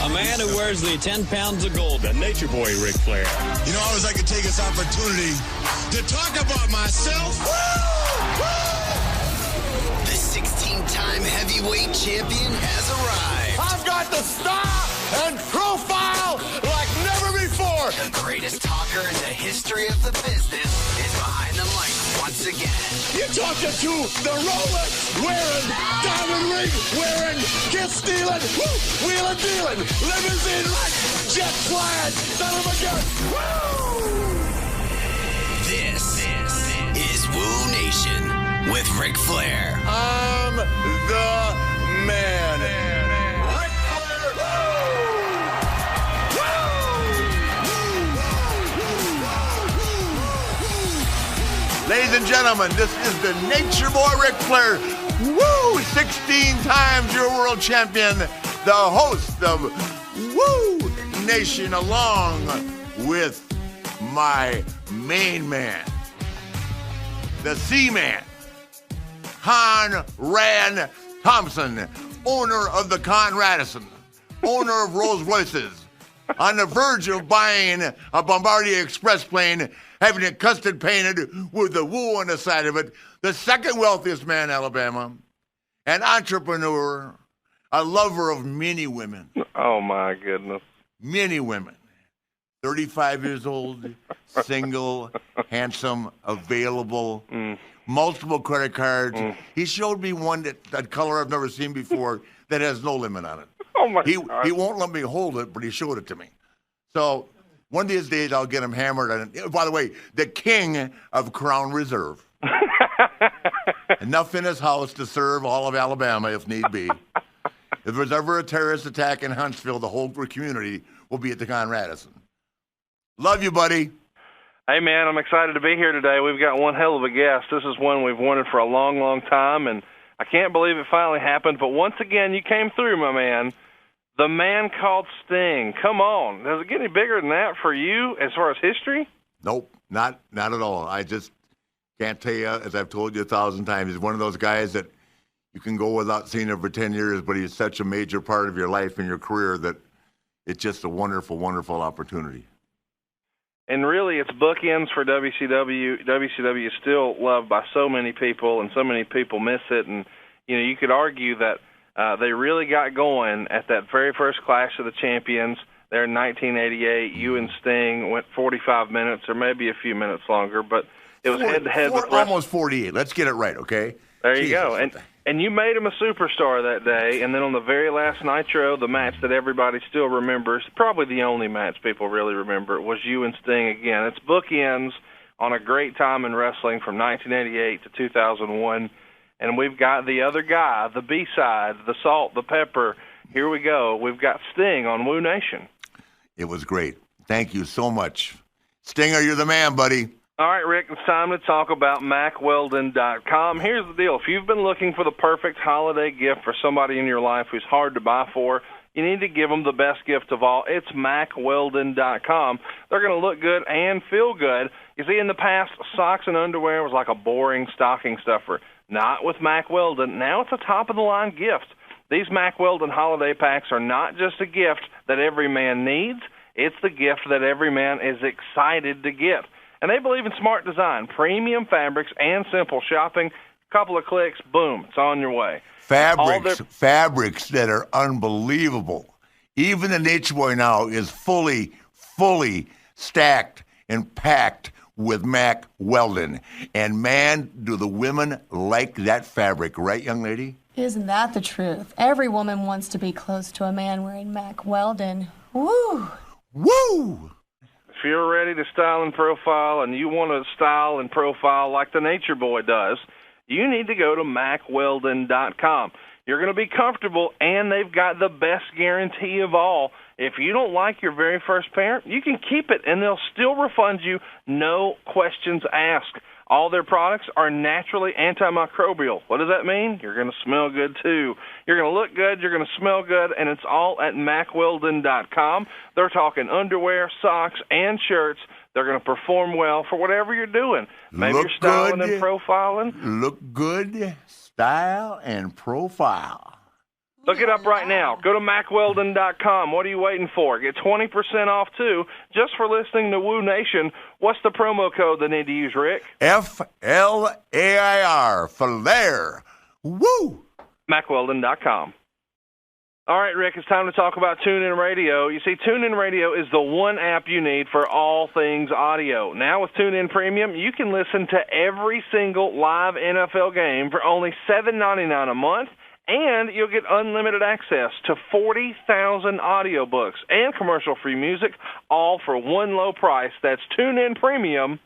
A man who wears the 10 pounds of gold. The nature boy, Ric Flair. You know, I always like to take this opportunity to talk about myself. The 16-time heavyweight champion has arrived. I've got the style and profile like never before. The greatest talker in the history of the business is behind the mic once again. You're talking to the Rolex wearing, diamond ring wearing, kiss stealing, wheeling dealing, limousine like, jet flying, son of a gun. Woo! This is Wooooo Nation with Ric Flair. I'm the man. Ric Flair. Ladies and gentlemen, this is the Nature Boy Ric Flair. Woo! 16 times your world champion, the host of Wooooo Nation, along with my main man, the Seaman, Conrad Thompson, owner of the Conradison, owner of Rolls Royces, on the verge of buying a Bombardier Express plane, having it custom painted with the Wooooo on the side of it, the second wealthiest man in Alabama, an entrepreneur, a lover of many women. Oh, my goodness. Many women. 35 years old, single, handsome, available, multiple credit cards. He showed me one that color I've never seen before that has no limit on it. Oh, my God. He won't let me hold it, but he showed it to me. So one of these days I'll get him hammered on it. By the way, the king of Crown Reserve. Enough in his house to serve all of Alabama if need be. If there's ever a terrorist attack in Huntsville, the whole community will be at the Conradison. Love you, buddy. Hey, man, I'm excited to be here today. We've got one hell of a guest. This is one we've wanted for a long, long time, and I can't believe it finally happened. But once again, you came through, my man. The man called Sting. Come on. Does it get any bigger than that for you as far as history? Nope, not at all. I just can't tell you, as I've told you 1,000 times, he's one of those guys that you can go without seeing him for 10 years, but he's such a major part of your life and your career that it's just a wonderful, wonderful opportunity. And really, it's bookends for WCW. WCW is still loved by so many people, and so many people miss it. And, you know, you could argue that they really got going at that very first Clash of the Champions there in 1988. You and Sting went 45 minutes, or maybe a few minutes longer, but it was head-to-head. Almost 48. Let's get it right, okay? There you go. And you made him a superstar that day, and then on the very last Nitro, the match that everybody still remembers, probably the only match people really remember, was you and Sting again. It's bookends on a great time in wrestling from 1988 to 2001, and we've got the other guy, the B-side, the salt, the pepper. Here we go. We've got Sting on Wooooo Nation. It was great. Thank you so much. Stinger, you're the man, buddy. All right, Rick, it's time to talk about MacWeldon.com. Here's the deal. If you've been looking for the perfect holiday gift for somebody in your life who's hard to buy for, you need to give them the best gift of all. It's MacWeldon.com. They're going to look good and feel good. You see, in the past, socks and underwear was like a boring stocking stuffer. Not with Mack Weldon. Now it's a top-of-the-line gift. These Mack Weldon holiday packs are not just a gift that every man needs. It's the gift that every man is excited to get. And they believe in smart design, premium fabrics, and simple shopping. Couple of clicks, boom, it's on your way. Fabrics that are unbelievable. Even the Nature Boy now is fully stacked and packed with Mack Weldon. And man, do the women like that fabric, right, young lady? Isn't that the truth? Every woman wants to be close to a man wearing Mack Weldon. Woo! Woo! If you're ready to style and profile and you want to style and profile like the Nature Boy does, you need to go to MacWeldon.com. You're going to be comfortable, and they've got the best guarantee of all. If you don't like your very first pair, you can keep it, and they'll still refund you, no questions asked. All their products are naturally antimicrobial. What does that mean? You're going to smell good, too. You're going to look good, you're going to smell good, and it's all at MacWeldon.com. They're talking underwear, socks, and shirts. They're going to perform well for whatever you're doing. Maybe you're styling and profiling. Look good, style, and profile. Look it up right now. Go to MacWeldon.com. What are you waiting for? Get 20% off, too, just for listening to Woo Nation. What's the promo code they need to use, Rick? FLAIR, Flair. Woo! MacWeldon.com. All right, Rick, it's time to talk about TuneIn Radio. You see, TuneIn Radio is the one app you need for all things audio. Now with TuneIn Premium, you can listen to every single live NFL game for only $7.99 a month, and you'll get unlimited access to 40,000 audiobooks and commercial-free music, all for one low price. That's TuneIn Premium.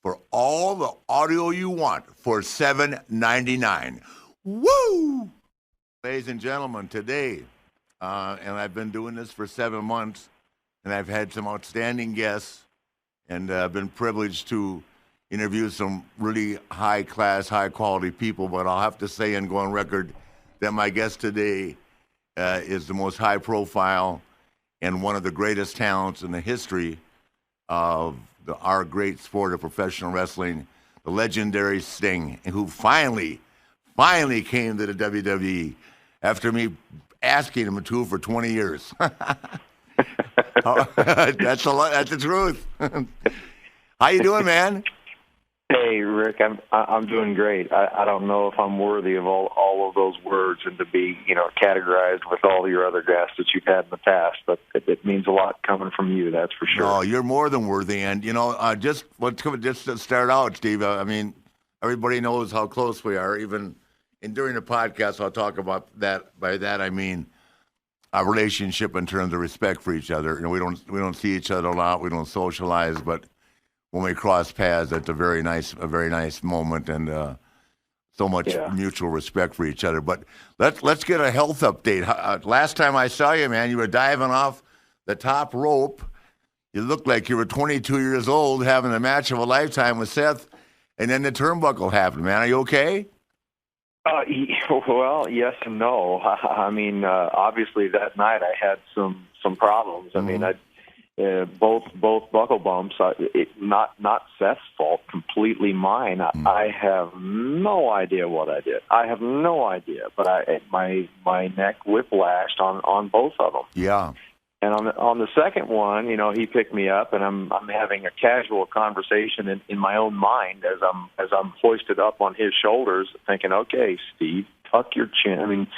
For all the audio you want for $7.99. Woo! Ladies and gentlemen, today, and I've been doing this for 7 months, and I've had some outstanding guests, and I've been privileged to interview some really high-class, high-quality people, but I'll have to say and go on record that my guest today is the most high-profile and one of the greatest talents in the history of our great sport of professional wrestling, the legendary Sting, who finally came to the WWE after me asking him to for 20 years. That's the truth. How you doing, man? Hey, Rick, I'm doing great. I don't know if I'm worthy of all of those words and to be, categorized with all your other guests that you've had in the past, but it means a lot coming from you, that's for sure. Oh, you're more than worthy. And, just to start out, Steve, I mean, everybody knows how close we are. Even during the podcast, I'll talk about that. By that, I mean our relationship in terms of respect for each other. We don't see each other a lot. We don't socialize, but when we cross paths, that's a very nice moment, and so much mutual respect for each other. But let's get a health update. Last time I saw you, man, you were diving off the top rope. You looked like you were 22 years old, having a match of a lifetime with Seth, and then the turnbuckle happened. Man, are you okay? Well, yes and no. I mean, obviously that night I had some problems. I mean, both buckle bumps. Not Seth's fault, completely mine. I have no idea what I did. I have no idea, but my neck whiplashed on both of them. Yeah. And on the second one, he picked me up, and I'm having a casual conversation in my own mind as I'm hoisted up on his shoulders, thinking, okay, Steve, tuck your chin. I mean,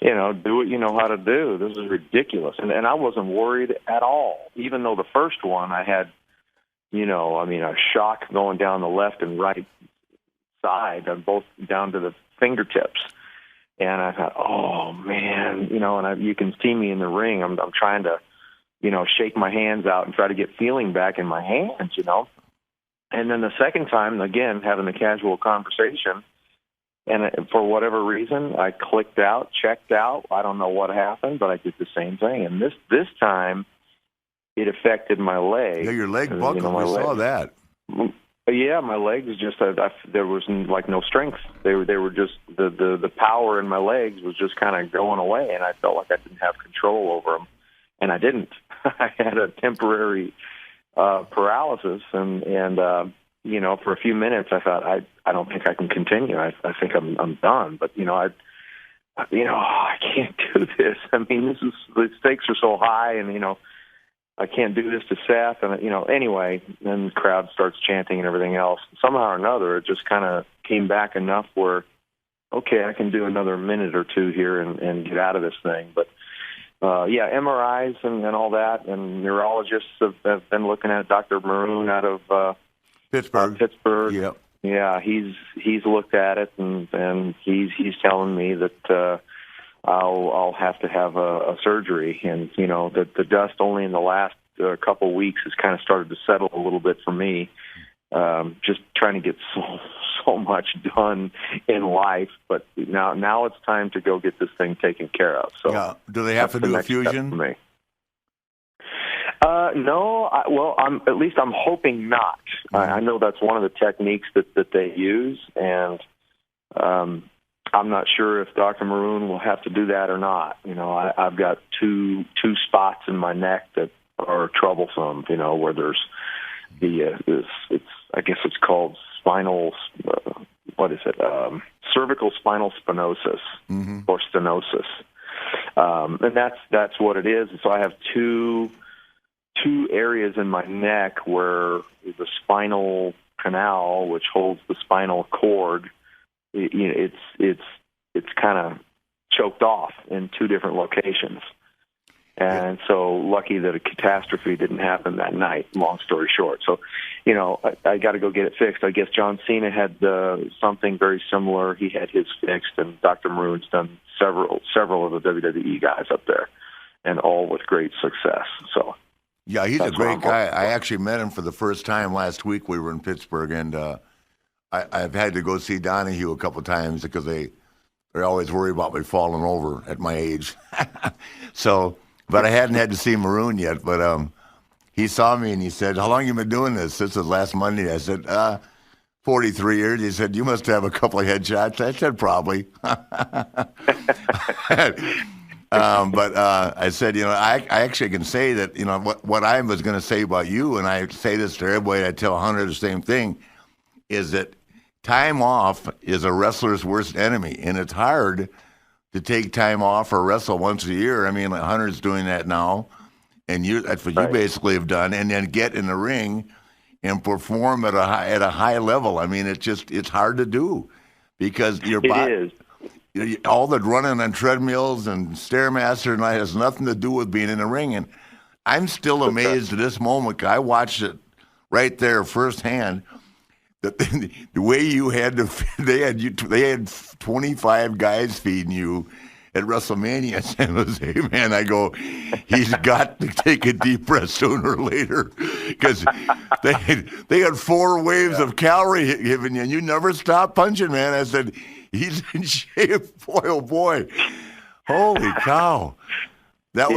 do what you know how to do. This is ridiculous. And I wasn't worried at all, even though the first one I had, a shock going down the left and right side, both down to the fingertips. And I thought, oh, man, you can see me in the ring. I'm trying to, shake my hands out and try to get feeling back in my hands, And then the second time, again, having a casual conversation, and for whatever reason, I clicked out, checked out. I don't know what happened, but I did the same thing. And this time, it affected my leg. Yeah, your leg buckled. I saw that. Yeah, my legs just there was like no strength. They were just the power in my legs was just kind of going away, and I felt like I didn't have control over them, and I didn't. I had a temporary paralysis, and for a few minutes I thought I don't think I can continue. I think I'm done. But I can't do this. I mean, the stakes are so high, and I can't do this to Seth, and anyway, then the crowd starts chanting and everything else. Somehow or another, it just kind of came back enough where, okay, I can do another minute or two here and get out of this thing. But MRIs and all that, and neurologists have been looking at Dr. Maroon out of Pittsburgh. Yep. Yeah, he's looked at it, and he's telling me that I'll have to have a surgery, and the dust only in the last couple of weeks has kind of started to settle a little bit for me. Just trying to get so much done in life, but now it's time to go get this thing taken care of. So, do they have to do a fusion? For me. No. I'm hoping not. I know that's one of the techniques that they use, and I'm not sure if Dr. Maroon will have to do that or not. I've got two spots in my neck that are troublesome. Where there's I guess it's called spinal. Cervical spinal stenosis or stenosis. and that's what it is. So I have two areas in my neck where the spinal canal, which holds the spinal cord, it's kind of choked off in two different locations. And so lucky that a catastrophe didn't happen that night, long story short. So, I got to go get it fixed. I guess John Cena had something very similar. He had his fixed, and Dr. Maroon's done several of the WWE guys up there, and all with great success. So, yeah, he's a great guy. I actually met him for the first time last week. We were in Pittsburgh, and I've had to go see Donahue a couple times because they're always worried about me falling over at my age. So, but I hadn't had to see Maroon yet. But he saw me and he said, "How long you been doing this?" This was last Monday. I said, 43 years. He said, "You must have a couple of headshots." I said, "Probably." But I said, I actually can say that, what I was going to say about you, and I say this to everybody, I tell Hunter the same thing, is that time off is a wrestler's worst enemy, and it's hard to take time off or wrestle once a year. I mean, like Hunter's doing that now, and that's what you basically have done, and then get in the ring and perform at a high level. I mean, it's hard to do because your body. It is. All the running on treadmills and Stairmaster and that has nothing to do with being in the ring. And I'm still amazed at this moment. I watched it right there firsthand. The way you had to, they had 25 guys feeding you at WrestleMania San Jose. Man, I go, he's got to take a deep breath sooner or later because they had 4 waves of calorie giving you, and you never stop punching, man. I said, he's in shape, boy, oh boy! Holy cow! That's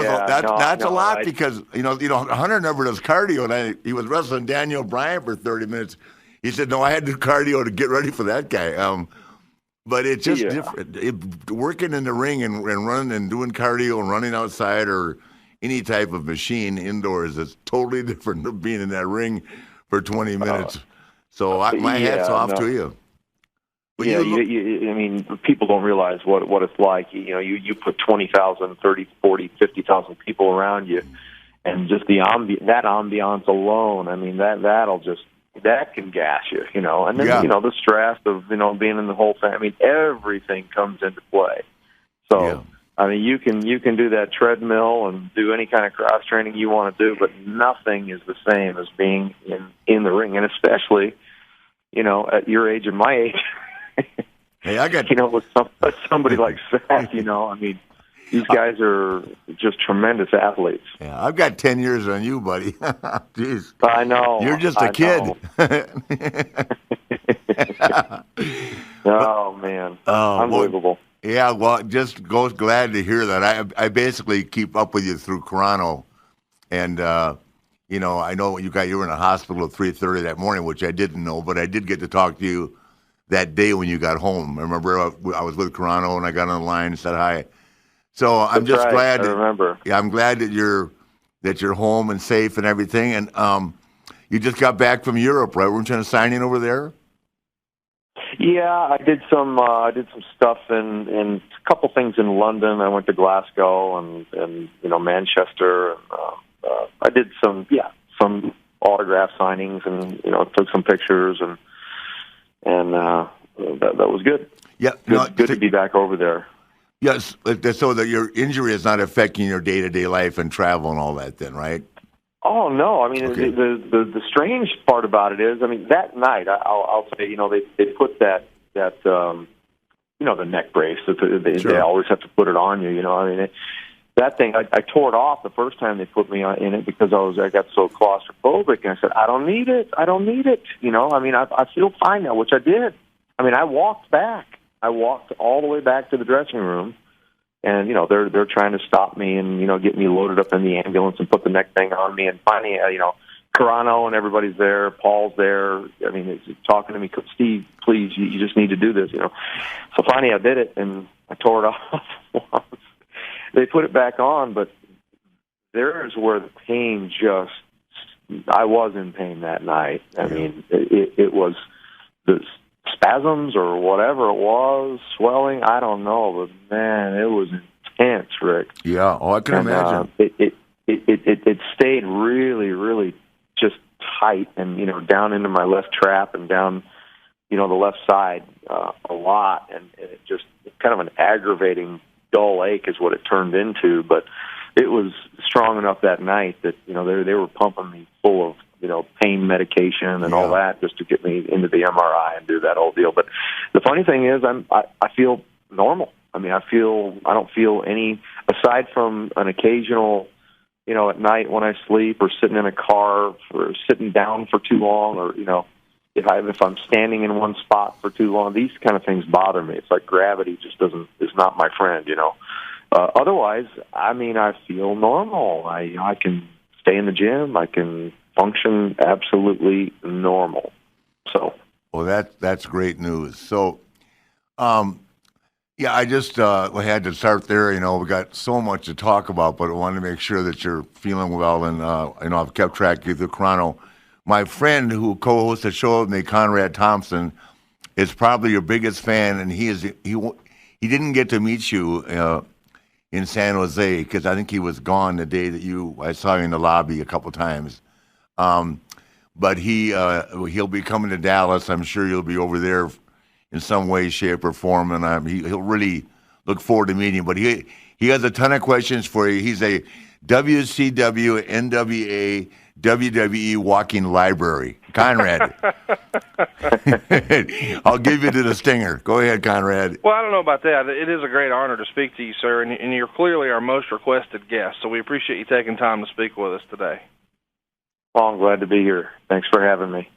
a lot because Hunter never does cardio, and he was wrestling Daniel Bryan for 30 minutes. He said, "No, I had to do cardio to get ready for that guy." But it's just different. Working in the ring and running and doing cardio and running outside or any type of machine indoors is totally different than being in that ring for 20 minutes. So my hat's off to you. But I mean, people don't realize what it's like. You put 20,000, 30, 40, 50,000 people around you, and just that ambiance alone. I mean, that can gas you, And then the stress of being in the whole thing. I mean, everything comes into play. So I mean, you can do that treadmill and do any kind of cross training you want to do, but nothing is the same as being in the ring, and especially at your age and my age. Hey, I got with somebody like Seth. I mean, these guys are just tremendous athletes. Yeah, I've got 10 years on you, buddy. Jeez, I know. You're just a kid. Oh man, unbelievable. Well, yeah, well, just glad to hear that. I basically keep up with you through Toronto, and I know you were in a hospital at 3:30 that morning, which I didn't know, but I did get to talk to you that day when you got home. I remember I was with Toronto and I got on the line and said hi. So I'm just glad. I remember. Yeah, I'm glad that you're home and safe and everything. And you just got back from Europe, right? Weren't you on a signing over there? Yeah, I did some stuff in a couple things in London. I went to Glasgow and Manchester. I did some autograph signings and took some pictures and that was good. Yeah, good to be back over there. Yes, so that your injury is not affecting your day-to-day life and travel and all that, then, right? Oh no! I mean, okay. the strange part about it is, I mean, that night I'll say, they put that the neck brace. They always have to put it on you. I mean, that thing I tore it off the first time they put me in it because I got so claustrophobic, and I said, I don't need it. I mean, I feel fine now, which I did. I mean, I walked all the way back to the dressing room, and they're trying to stop me and get me loaded up in the ambulance and put the neck thing on me, and finally Carano and everybody's there, Paul's there. I mean, he's talking to me, Steve, please, you just need to do this, So finally I did it, and I tore it off. They put it back on, but there's where the pain I was in pain that night. I mean, it was the spasms or whatever it was, swelling, I don't know, but man, it was intense, Rick. Yeah, I can imagine. It stayed really, really just tight, and down into my left trap and down, the left side a lot, and it just kind of an aggravating dull ache is what it turned into. But it was strong enough that night that they were pumping me full of pain medication and all that just to get me into the MRI and do that whole deal. But the funny thing is, I feel normal. I mean, I don't feel any, aside from an occasional, at night when I sleep or sitting in a car or sitting down for too long, or if I'm standing in one spot for too long, these kind of things bother me. It's like gravity just is not my friend. Otherwise, I mean, I feel normal. I can stay in the gym. I can function absolutely normal. So, well, that's great news. So, I just had to start there. We got so much to talk about, but I wanted to make sure that you're feeling well. And I've kept track of the chrono. My friend who co-hosts the show with me, Conrad Thompson, is probably your biggest fan, and he didn't get to meet you in San Jose because I think he was gone the day that I saw you in the lobby a couple times. But he'll be coming to Dallas. I'm sure you'll be over there in some way, shape, or form, and he'll really look forward to meeting you. But he has a ton of questions for you. He's a WCW, NWA, WWE walking library. Conrad. I'll give you to the stinger. Go ahead, Conrad. Well, I don't know about that. It is a great honor to speak to you, sir, and you're clearly our most requested guest, so we appreciate you taking time to speak with us today. Well, I'm glad to be here. Thanks for having me.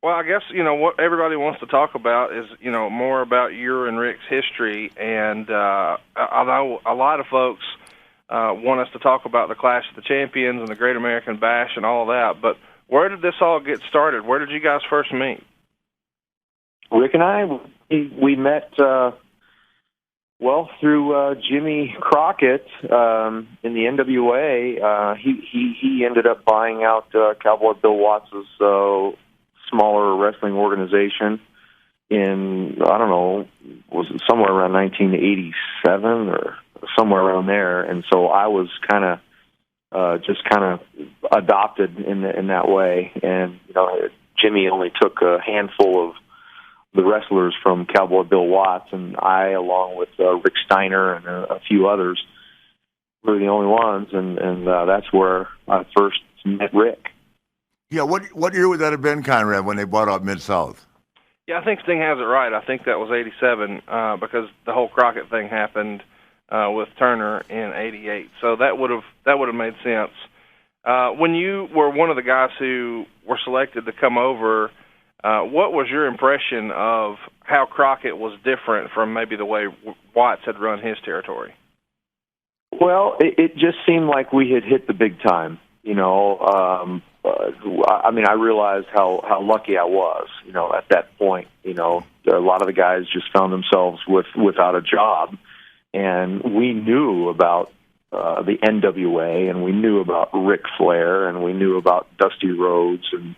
Well, I guess, what everybody wants to talk about is, more about your and Ric's history, and although a lot of folks want us to talk about the Clash of the Champions and the Great American Bash and all that, but where did this all get started? Where did you guys first meet? Rick and I, we met, through Jimmy Crockett in the NWA. He ended up buying out Cowboy Bill Watts' smaller wrestling organization in, I don't know, was it somewhere around 1987 or somewhere around there. And so I was kind of adopted in that way. And, Jimmy only took a handful of the wrestlers from Cowboy Bill Watts, and I, along with Rick Steiner and a few others, were the only ones. And that's where I first met Rick. Yeah, what year would that have been, Conrad, when they bought out Mid-South? Yeah, I think Sting has it right. I think that was 87 because the whole Crockett thing happened with Turner in 88. So that would have made sense. When you were one of the guys who were selected to come over, what was your impression of how Crockett was different from maybe the way Watts had run his territory? Well, it just seemed like we had hit the big time. I realized how lucky I was, at that point. A lot of the guys just found themselves without a job, and we knew about the NWA, and we knew about Ric Flair, and we knew about Dusty Rhodes and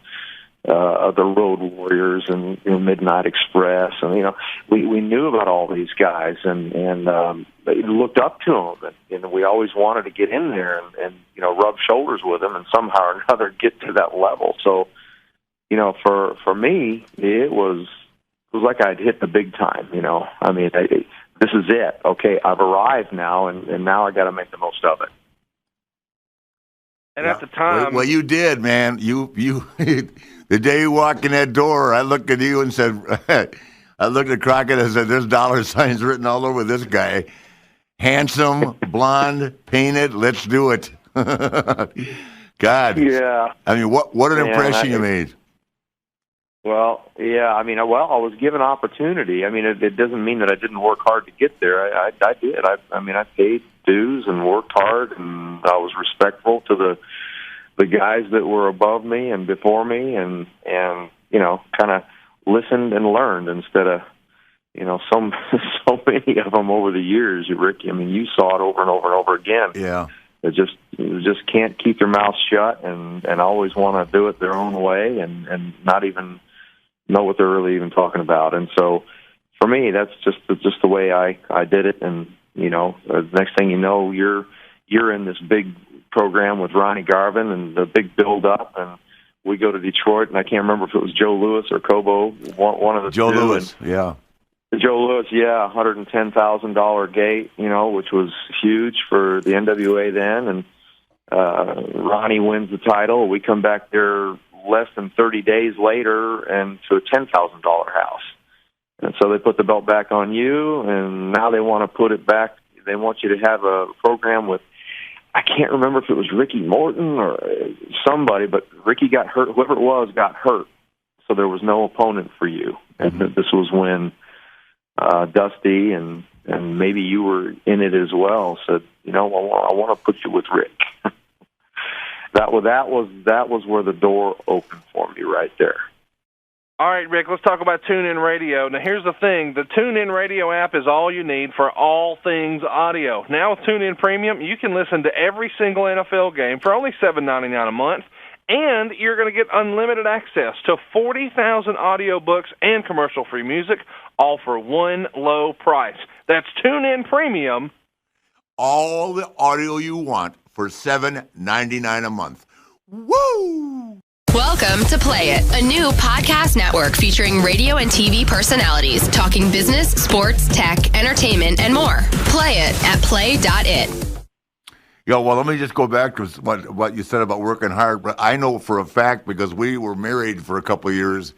the Road Warriors and Midnight Express, and we knew about all these guys, and looked up to them, and we always wanted to get in there and rub shoulders with them and somehow or another get to that level. So for me, it was like I'd hit the big time. This is it. Okay, I've arrived now, and now I got to make the most of it. And at the time, well, you did, man. You the day you walked in that door, I looked at you and said, I looked at Crockett and said, "There's dollar signs written all over this guy. Handsome, blonde, painted. Let's do it." God. Yeah. What an impression you made. Well, yeah. I was given opportunity. It doesn't mean that I didn't work hard to get there. I did. I paid dues and worked hard, and I was respectful to the guys that were above me and before me, and kind of listened and learned instead of so many of them over the years, Rick. You saw it over and over and over again. Yeah. They just can't keep their mouths shut and always want to do it their own way and not even know what they're really even talking about. And so for me, that's just the way I did it. And The next thing you know, you're in this big program with Ronnie Garvin and the big build-up, and we go to Detroit, and I can't remember if it was Joe Louis or Cobo, one of the Joe two. Louis, yeah. Joe Louis, yeah, $110,000 gate, which was huge for the NWA then, and Ronnie wins the title. We come back there less than 30 days later and to a $10,000 house. And so they put the belt back on you, and now they want to put it back. They want you to have a program with, I can't remember if it was Ricky Morton or somebody, but Ricky got hurt. Whoever it was got hurt, so there was no opponent for you. And this was when Dusty and maybe you were in it as well said, I want to put you with Rick. That was where the door opened for me right there. All right, Rick, let's talk about TuneIn Radio. Now, here's the thing. The TuneIn Radio app is all you need for all things audio. Now with TuneIn Premium, you can listen to every single NFL game for only $7.99 a month, and you're going to get unlimited access to 40,000 audiobooks and commercial-free music, all for one low price. That's TuneIn Premium. All the audio you want for $7.99 a month. Woo! Welcome to Play It, a new podcast network featuring radio and TV personalities talking business, sports, tech, entertainment, and more. Play it at play.it. Well, let me just go back to what you said about working hard. But I know for a fact, because we were married for a couple of years,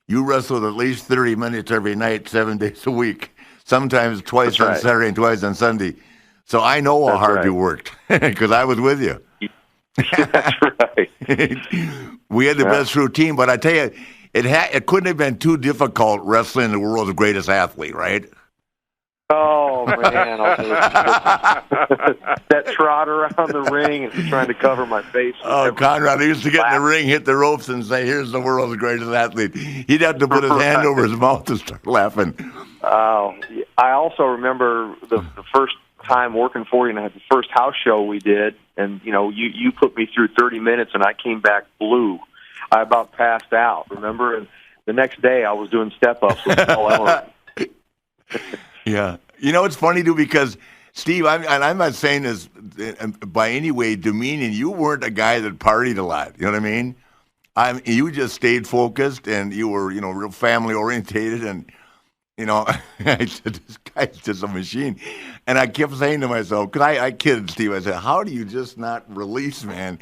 you wrestled at least 30 minutes every night, 7 days a week, sometimes twice on Saturday and twice on Sunday. So I know how hard you worked because I was with you. That's right. We had the best routine, but I tell you, it couldn't have been too difficult wrestling the world's greatest athlete, right? Oh, man. That trot around the ring and trying to cover my face. Oh, Conrad, I used to get in the ring, hit the ropes, and say, here's the world's greatest athlete. He'd have to put his hand over his mouth to start laughing. Oh, I also remember the first time working for you, and I had the first house show we did, and you put me through 30 minutes, and I came back blue. I about passed out, remember? And the next day, I was doing step-ups with Paul Ellering. Yeah. It's funny, too, because, Steve, I'm not saying this by any way demeaning. You weren't a guy that partied a lot. You know what I mean? You just stayed focused, and you were, real family-orientated, and I said, this guy's just a machine. And I kept saying to myself, because I kidded Steve, I said, how do you just not release, man?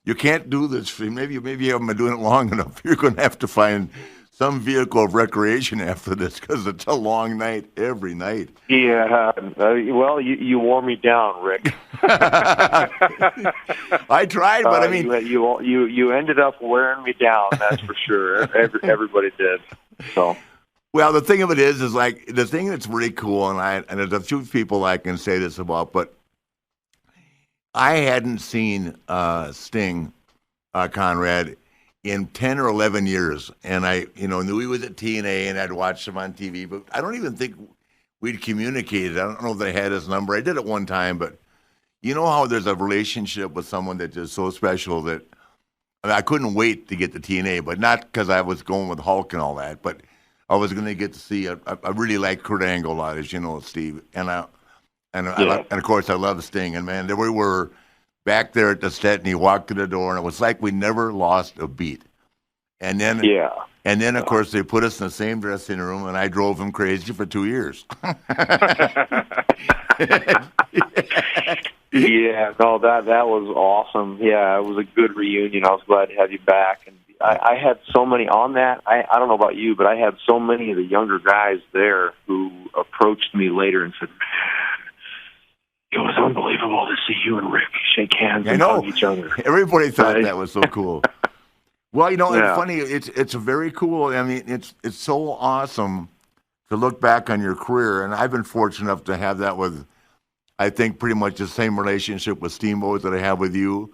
You can't do this. Maybe you haven't been doing it long enough. You're going to have to find some vehicle of recreation after this because it's a long night every night. Yeah. Well, you wore me down, Rick. I tried, but I mean... You ended up wearing me down, that's for sure. Everybody did, so... Well, the thing of it is like the thing that's really cool, and there's a few people I can say this about, but I hadn't seen Sting, Conrad, in 10 or 11 years, and I knew he was at TNA, and I'd watched him on TV, but I don't even think we'd communicated. I don't know if I had his number. I did at one time, but you know how there's a relationship with someone that is so special that I couldn't wait to get to TNA, but not because I was going with Hulk and all that, but I was going to get to see. I really like Kurt Angle a lot, as you know, Steve, and of course I love Sting. And man, there we were back there at the set, and he walked to the door, and it was like we never lost a beat. And then, of course, they put us in the same dressing room, and I drove him crazy for 2 years. Yeah, no, that was awesome. Yeah, it was a good reunion. I was glad to have you back, and I had so many on that. I don't know about you, but I had so many of the younger guys there who approached me later and said, "It was unbelievable to see you and Rick shake hands and hug each other." Everybody thought that was so cool. Well, it's funny. It's very cool. I mean, it's so awesome to look back on your career, and I've been fortunate enough to have that with, I think, pretty much the same relationship with Steamboat that I have with you.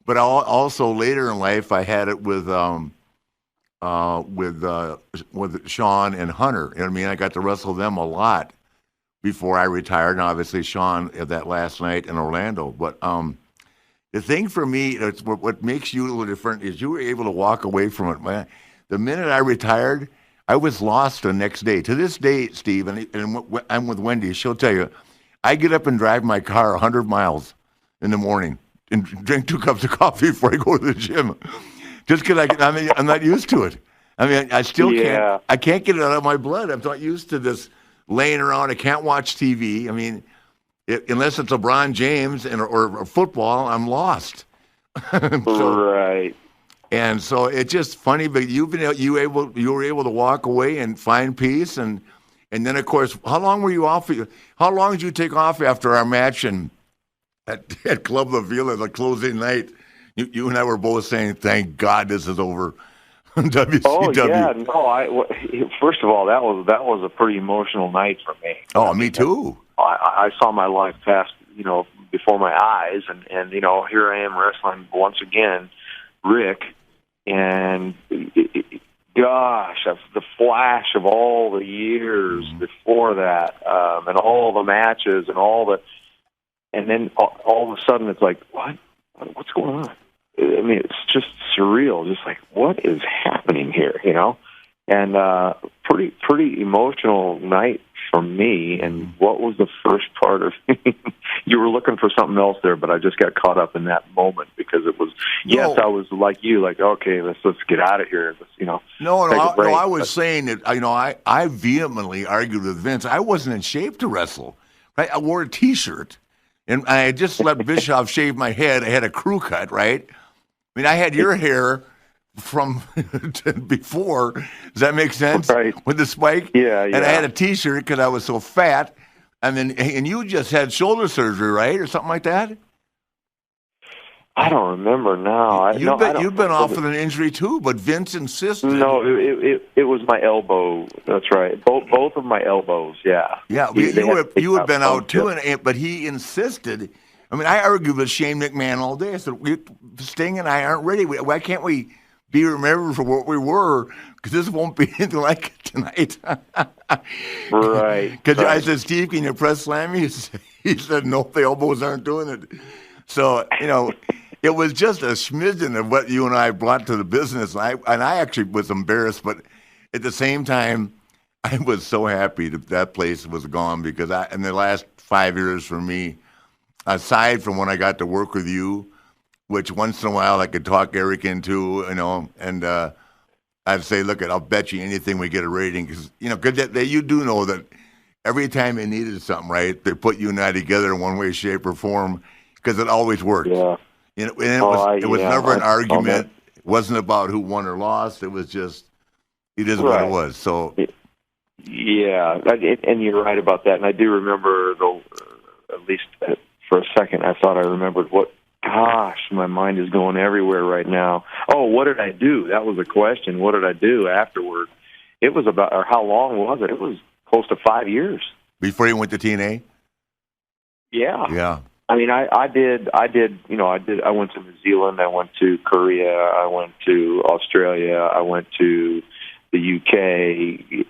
But also later in life, I had it with Sean and Hunter. You know what I mean? I got to wrestle them a lot before I retired, and obviously Sean at that last night in Orlando. But the thing for me, what makes you a little different is you were able to walk away from it. Man, the minute I retired, I was lost the next day. To this day, Steve, and I'm with Wendy. She'll tell you, I get up and drive my car 100 miles in the morning and drink 2 cups of coffee before I go to the gym, just because I'm not used to it. I mean, I still can't. I can't get it out of my blood. I'm not used to this laying around. I can't watch TV. I mean, unless it's LeBron James or football, I'm lost. Right. And so it's just funny, but you were able to walk away and find peace, and then of course, how long were you off? How long did you take off after our match at Club La Villa, the closing night? You and I were both saying, "Thank God this is over." WCW. Oh yeah, no. First of all, that was a pretty emotional night for me. Oh, me too. I saw my life pass, before my eyes, and here I am wrestling once again, Ric, and gosh, the flash of all the years before that, and all the matches and then all of a sudden it's like, what's going on? I mean, it's just surreal. Just like, what is happening here? And pretty emotional night for me. And what was the first part of you were looking for something else there, but I just got caught up in that moment because it was. Yes, I was like you, like, okay, let's get out of here. No, I was saying that I vehemently argued with Vince. I wasn't in shape to wrestle. Right, I wore a T-shirt, and I had just let Bischoff shave my head. I had a crew cut, right? I mean, I had your hair from before. Does that make sense? Right. With the spike? Yeah. And I had a T-shirt because I was so fat. And you just had shoulder surgery, right? Or something like that? I don't remember now. You've been off with an injury too, but Vince insisted. No, it was my elbow. That's right. Both of my elbows, yeah. Yeah, you had been out too, but he insisted. I mean, I argued with Shane McMahon all day. I said, Sting and I aren't ready. Why can't we be remembered for what we were? Because this won't be anything like it tonight. Right. Because I said, Steve, can you press slam me? He said, no, the elbows aren't doing it. So, it was just a smidgen of what you and I brought to the business. And I actually was embarrassed, but at the same time, I was so happy that place was gone because in the last 5 years for me, aside from when I got to work with you, which once in a while I could talk Eric into, and I'd say, look, I'll bet you anything we get a rating because, you do know that every time they needed something, right, they put you and I together in one way, shape, or form because it always worked. Yeah. And it was never an argument. It wasn't about who won or lost. It was just, it is what it was. So, yeah, and you're right about that. And I do remember, at least for a second, I thought I remembered gosh, my mind is going everywhere right now. Oh, what did I do? That was the question. What did I do afterward? It was or how long was it? It was close to 5 years. Before you went to TNA? Yeah. Yeah. I mean, I went to New Zealand, I went to Korea, I went to Australia, I went to the UK,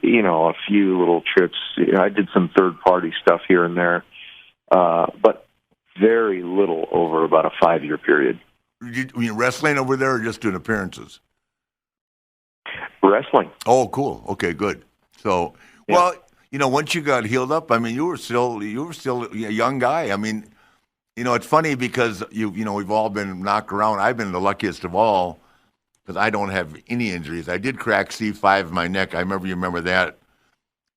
a few little trips. I did some third-party stuff here and there, but very little over about a 5-year period. You mean wrestling over there or just doing appearances? Wrestling. Oh, cool. Okay, good. So, well, once you got healed up, I mean, you were still a young guy. I mean, it's funny because we've all been knocked around. I've been the luckiest of all because I don't have any injuries. I did crack C5 in my neck. I remember that,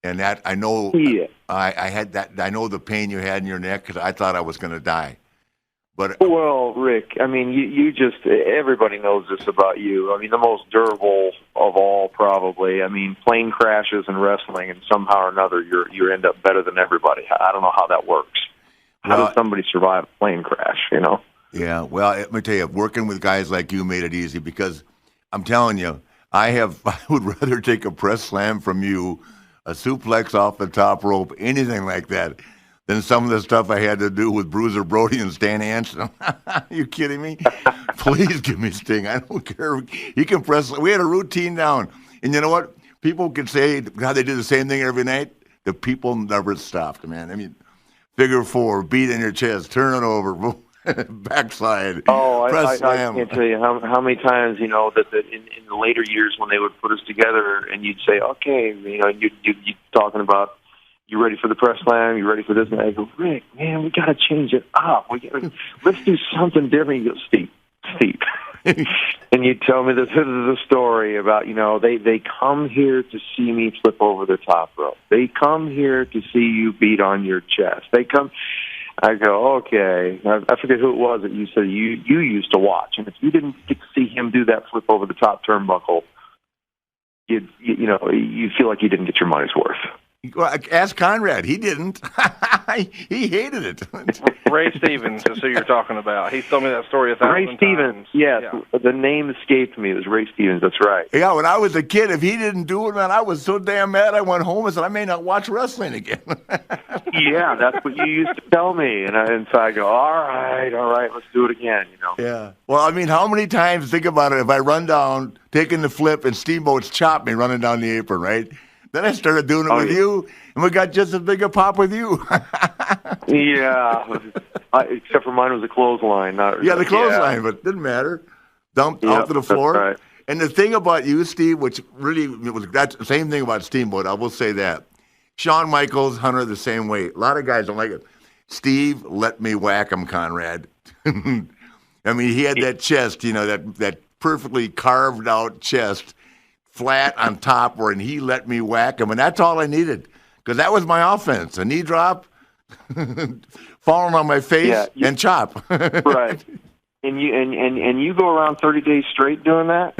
and that I know. Yeah. I had that. I know the pain you had in your neck because I thought I was going to die. But well, Ric, I mean, you just everybody knows this about you. I mean, the most durable of all, probably. I mean, plane crashes and wrestling, and somehow or another, you end up better than everybody. I don't know how that works. How does somebody survive a plane crash, Yeah, well, let me tell you, working with guys like you made it easy because I'm telling you, I would rather take a press slam from you, a suplex off the top rope, anything like that, than some of the stuff I had to do with Bruiser Brody and Stan Hansen. Are you kidding me? Please give me Sting. I don't care. He can press. We had a routine down. And you know what? People can say how they did the same thing every night. The people never stopped, man. I mean, figure four, beat in your chest, turn it over. backslide. Oh, press I slam. can't tell you how many times, you know, that in the later years when they would put us together and you'd say, okay, you know, you'd talking about, you ready for the press slam? You ready for this? And I go, Rick, man, we got to change it up. Let's do something different. You go, Steve. And you tell me this is a story about, you know, they come here to see me flip over the top rope. They come here to see you beat on your chest. They come. I go, okay. I forget who it was that you said you used to watch. And if you didn't get to see him do that flip over the top turnbuckle, you feel like you didn't get your money's worth. Well, ask Conrad. He didn't. He hated it. Ray Stevens is who you're talking about. He's told me that story 1,000 times. Ray Stevens, yes. Yeah. The name escaped me. It was Ray Stevens. That's right. Yeah, when I was a kid, if he didn't do it, man, I was so damn mad. I went home and said, I may not watch wrestling again. Yeah, that's what you used to tell me. And so I go, all right, let's do it again, you know. Yeah. Well, I mean, how many times, think about it, if I run down, taking the flip, and Steamboat's chopped me running down the apron, right? Then I started doing it with you, and we got just as big a pop with you. Yeah. Except for mine was a clothesline. The clothesline, but it didn't matter. Dumped out to the floor. Right. And the thing about you, Steve, which really was that same thing about Steamboat, I will say that. Shawn Michaels, Hunter, the same way. A lot of guys don't like it. Steve, let me whack him, Conrad. I mean, he had that chest, you know, that perfectly carved out chest, flat on top, and he let me whack him, and that's all I needed, because that was my offense: a knee drop, falling on my face, and chop. Right. And you go around 30 days straight doing that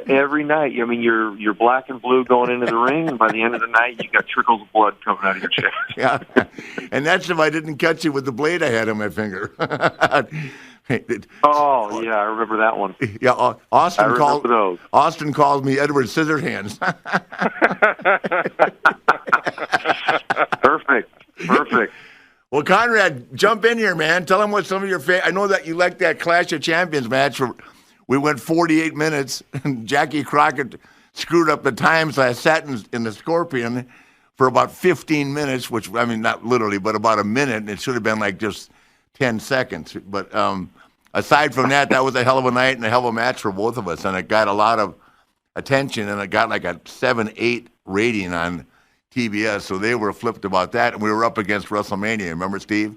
every night. I mean, you're black and blue going into the ring, and by the end of the night, you got trickles of blood coming out of your chest. Yeah, and that's if I didn't catch you with the blade I had on my finger. Oh, yeah, I remember that one. Yeah, Austin called me Edward Scissorhands. Perfect. Well, Conrad, jump in here, man. Tell him what some of your I know that you like that Clash of Champions match. We went 48 minutes, and Jackie Crockett screwed up the time, so I sat in the Scorpion for about 15 minutes, which, I mean, not literally, but about a minute, and it should have been like just 10 seconds. But aside from that, that was a hell of a night and a hell of a match for both of us, and it got a lot of attention, and it got like a 7-8 rating on TBS, so they were flipped about that, and we were up against WrestleMania. Remember, Steve?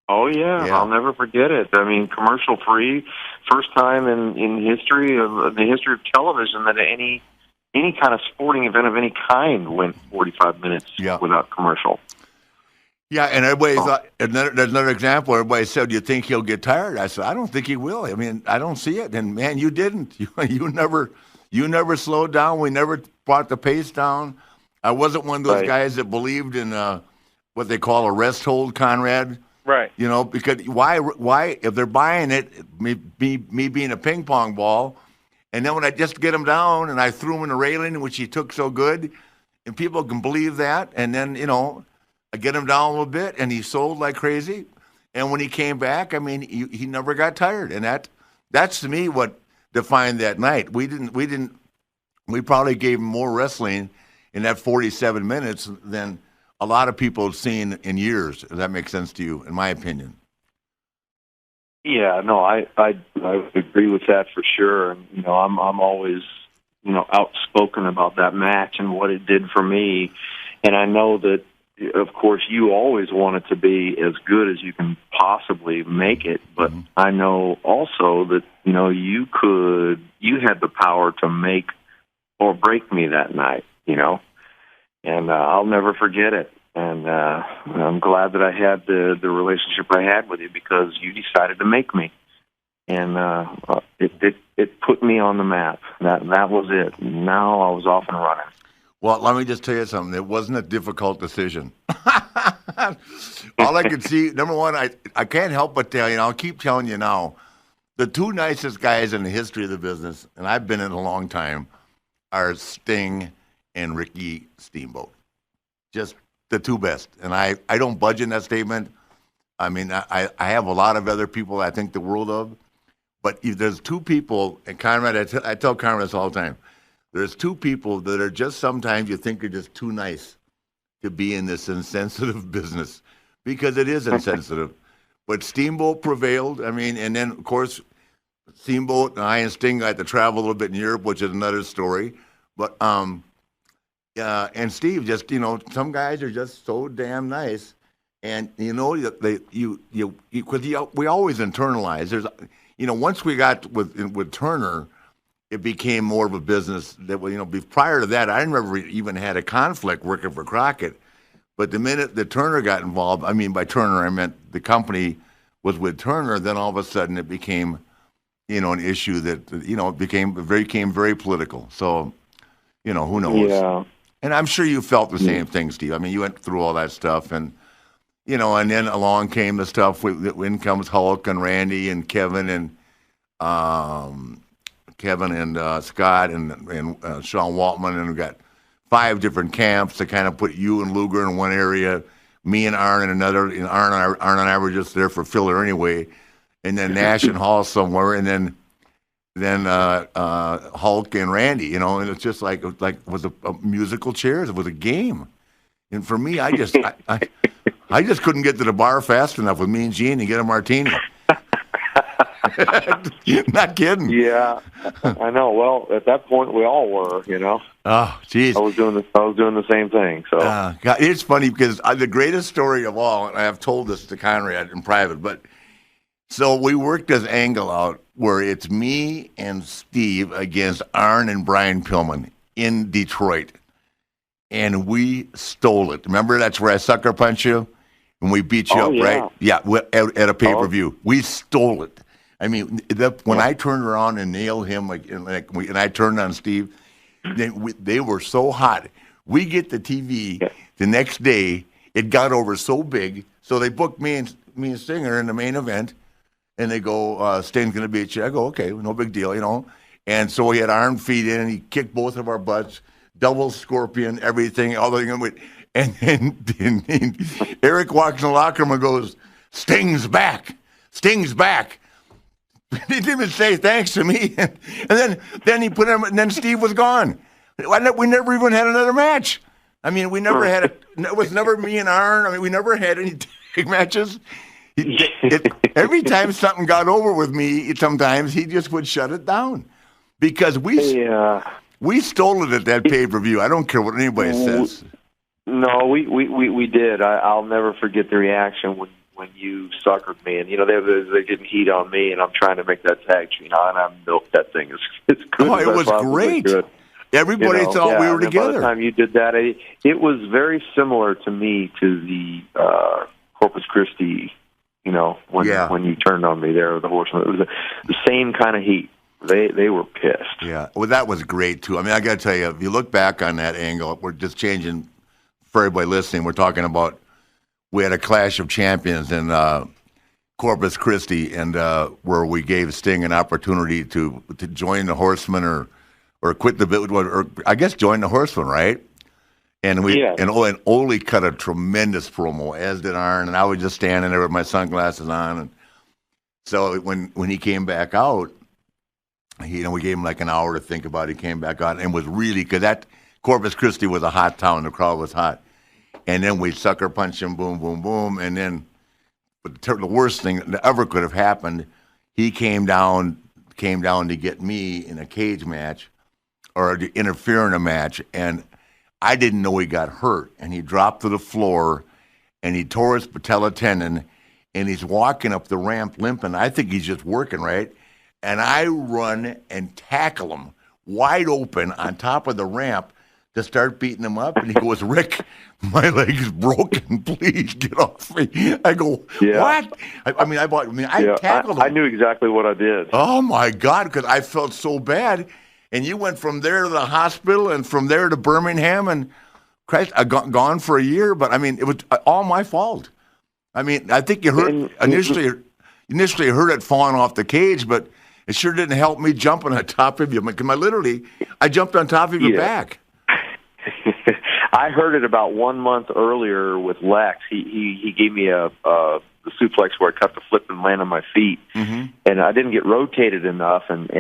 Oh, yeah. I'll never forget it. I mean, commercial-free, first time in the history of television that any kind of sporting event of any kind went 45 minutes without commercial. Yeah, and everybody thought, there's another example, everybody said, do you think he'll get tired? I said, I don't think he will. I mean, I don't see it. And, man, you didn't. You never slowed down. We never brought the pace down. I wasn't one of those guys that believed in what they call a rest hold, Conrad. Right. You know, because why if they're buying it, me being a ping pong ball, and then when I just get him down and I threw him in the railing, which he took so good, and people can believe that, and then, you know, I get him down a little bit, and he sold like crazy. And when he came back, I mean, he never got tired, and that's to me what defined that night. We probably gave him more wrestling in that 47 minutes than a lot of people have seen in years. Does that make sense to you, in my opinion? Yeah, no, I would agree with that for sure. And, you know, I'm always, you know, outspoken about that match and what it did for me. And I know that, of course, you always want it to be as good as you can possibly make it. But I know also that, you know, you had the power to make or break me that night, you know. And I'll never forget it. And I'm glad that I had the relationship I had with you, because you decided to make me. And it put me on the map. That was it. Now I was off and running. Well, let me just tell you something. It wasn't a difficult decision. All I could see, number one, I can't help but tell you, and I'll keep telling you now, the two nicest guys in the history of the business, and I've been in a long time, are Sting and Ricky Steamboat. Just the two best. And I don't budge in that statement. I mean, I have a lot of other people I think the world of. But if there's two people, and Conrad, I tell Conrad this all the time, there's two people that are just sometimes you think are just too nice to be in this insensitive business, because it is insensitive. but Steamboat prevailed. I mean, and then, of course, Steamboat and I and Sting got to travel a little bit in Europe, which is another story. But, and Steve, just, some guys are just so damn nice. And, we always internalize. There's, once we got with Turner, it became more of a business that, prior to that, I never even had a conflict working for Crockett. But the minute that Turner got involved, I mean, by Turner, I meant the company was with Turner, then all of a sudden it became, an issue that, it became very political. So, who knows? Yeah. And I'm sure you felt the same thing, Steve. I mean, you went through all that stuff, and, and then along came the stuff when comes Hulk and Randy and Kevin and Scott and Sean Waltman, and we got 5 different camps to kind of put you and Luger in one area, me and Arn in another. And Arn and I were just there for filler anyway, and then Nash and Hall somewhere, and then Hulk and Randy. And it's just like it was a musical chairs. It was a game, and for me, I just couldn't get to the bar fast enough with me and Gene and get a martini. Not kidding. Yeah, I know. Well, at that point, we all were. Oh, geez. I was doing the same thing. So God, it's funny because the greatest story of all, and I have told this to Conrad in private, but so we worked this angle out where it's me and Steve against Arn and Brian Pillman in Detroit, and we stole it. Remember, that's where I sucker punch you and we beat you up, right? Yeah, at a pay-per-view. We stole it. I mean, when I turned around and nailed him, and I turned on Steve, they were so hot. We get the TV the next day. It got over so big, so they booked me and Stinger in the main event, and they go, Sting's going to beat you. I go, okay, no big deal, And so he had arm feet in, and he kicked both of our butts, double scorpion, everything, all the and then Eric walks in the locker room and goes, Sting's back. Sting's back. He didn't even say thanks to me, and then he put him. And then Steve was gone. We never even had another match. I mean, we never had it was never me and Arn. I mean, we never had any tag matches. Every time something got over with me, sometimes he just would shut it down because we stole it at that pay-per-view. I don't care what anybody says. No, we did. I'll never forget the reaction when you suckered me, and they didn't heat on me, and I'm trying to make that tag, and I milked that thing as good. Oh, it was great. Could. Everybody thought we were together. By the time you did that, it was very similar to me to the Corpus Christi. When you turned on me there, the Horseman. It was the same kind of heat. They were pissed. Yeah, well, that was great too. I mean, I got to tell you, if you look back on that angle, we're just changing for everybody listening. We're talking about. We had a Clash of Champions in Corpus Christi, and where we gave Sting an opportunity to join the Horsemen or quit the bit, or I guess join the Horsemen, right? And and Ole cut a tremendous promo, as did Arn, and I was just standing there with my sunglasses on. And so when he came back out, we gave him like an hour to think about it. He came back out and was really, because that Corpus Christi was a hot town. The crowd was hot. And then we sucker punched him, boom, boom, boom. And then the worst thing that ever could have happened, he came down to get me in a cage match or to interfere in a match. And I didn't know he got hurt. And he dropped to the floor and he tore his patella tendon. And he's walking up the ramp limping. I think he's just working, right? And I run and tackle him wide open on top of the ramp to start beating him up. And he goes, Rick, my leg is broken. Please get off me. I go, what? I tackled him. I knew exactly what I did. Oh, my God, because I felt so bad. And you went from there to the hospital and from there to Birmingham. And Christ, I gone for a year. But, I mean, it was all my fault. I mean, I think you hurt initially hurt it falling off the cage, but it sure didn't help me jumping on top of you. Because I jumped on top of your back. I heard it about 1 month earlier with Lex. He gave me a suplex where I cut the flip and land on my feet, and I didn't get rotated enough, and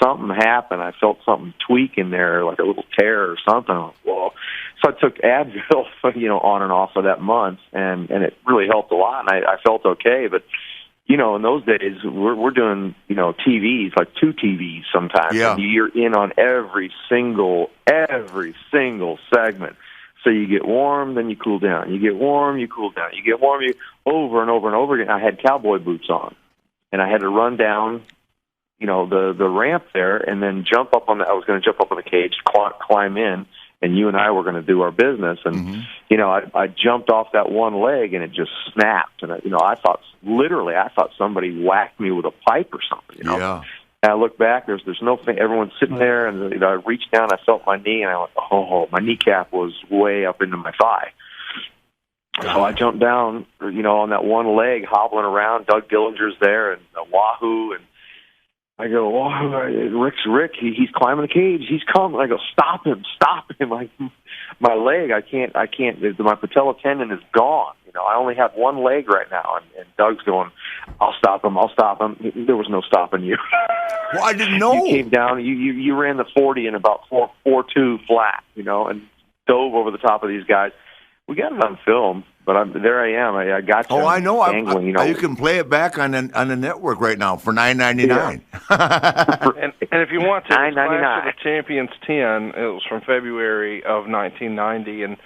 something happened. I felt something tweak in there, like a little tear or something. Well, So I took Advil, on and off for that month, and it really helped a lot, and I felt okay. But, in those days, we're doing, TVs, like 2 TVs sometimes. Yeah. And you're in on every single segment. So you get warm, then you cool down. You get warm, you cool down. You get warm, over and over and over again. I had cowboy boots on, and I had to run down, the ramp there, and then jump up I was going to jump up on the cage, climb in, and you and I were going to do our business. And, I jumped off that one leg, and it just snapped. And, I thought somebody whacked me with a pipe or something, Yeah. And I look back, there's no thing. Everyone's sitting there, and I reached down, I felt my knee, and I went, oh, my kneecap was way up into my thigh. So I jumped down, on that one leg, hobbling around. Doug Dillinger's there, and Wooooo, and I go, Rick, he's climbing the cage. He's coming. I go, stop him. Like, my leg, I can't, my patella tendon is gone. I only have one leg right now. And Doug's going, I'll stop him. There was no stopping you. Well, I didn't know. You came down, you ran the 40 in about 4.42 flat, and dove over the top of these guys. We got it on film, but there I am. I got you. Oh, I know. Angling, you can play it back on the network right now for $9.99. And if you want to, Clash of the Champions 10, it was from February of 1990, and